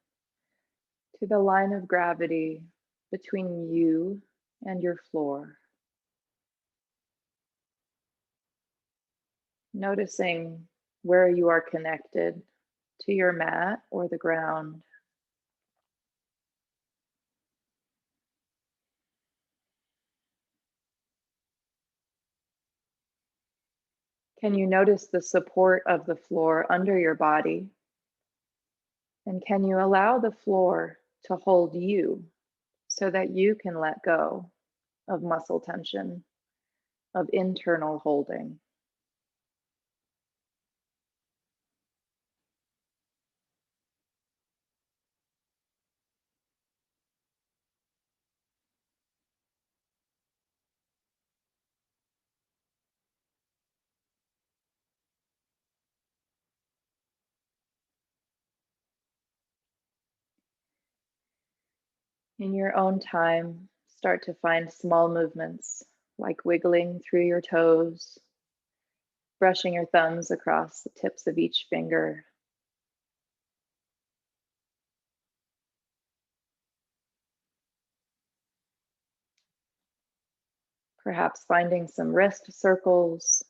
to the line of gravity between you and your floor. Noticing where you are connected to your mat or the ground. Can you notice the support of the floor under your body? And can you allow the floor to hold you so that you can let go of muscle tension, of internal holding? In your own time, start to find small movements like wiggling through your toes, brushing your thumbs across the tips of each finger. Perhaps finding some wrist circles,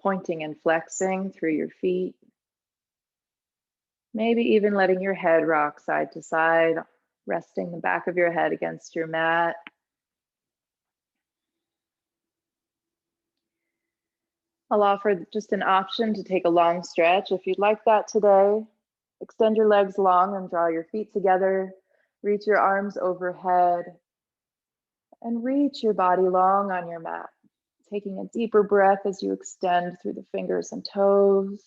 pointing and flexing through your feet. Maybe even letting your head rock side to side, resting the back of your head against your mat. I'll offer just an option to take a long stretch if you'd like that today. Extend your legs long and draw your feet together. Reach your arms overhead and reach your body long on your mat. Taking a deeper breath as you extend through the fingers and toes,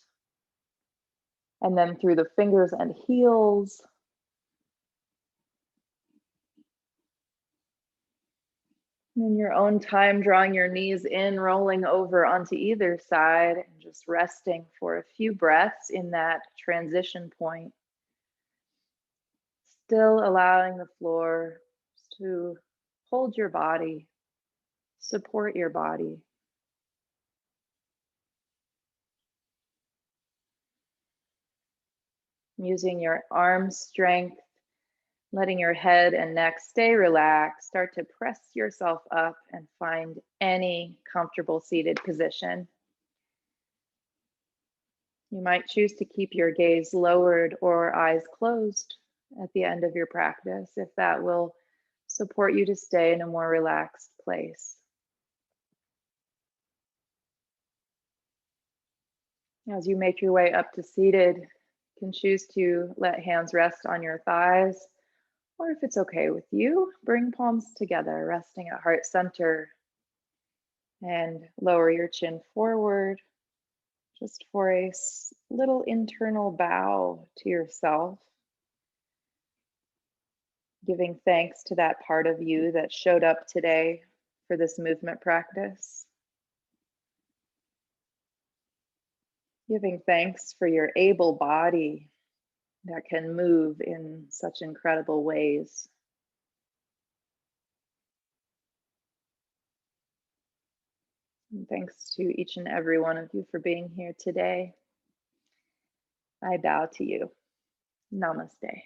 and then through the fingers and heels. In your own time, drawing your knees in, rolling over onto either side, and just resting for a few breaths in that transition point. Still allowing the floor to hold your body, support your body. Using your arm strength, letting your head and neck stay relaxed. Start to press yourself up and find any comfortable seated position. You might choose to keep your gaze lowered or eyes closed at the end of your practice if that will support you to stay in a more relaxed place. As you make your way up to seated, you can choose to let hands rest on your thighs, or if it's okay with you, bring palms together, resting at heart center, and lower your chin forward just for a little internal bow to yourself, giving thanks to that part of you that showed up today for this movement practice. Giving thanks for your able body that can move in such incredible ways. And thanks to each and every one of you for being here today. I bow to you. Namaste.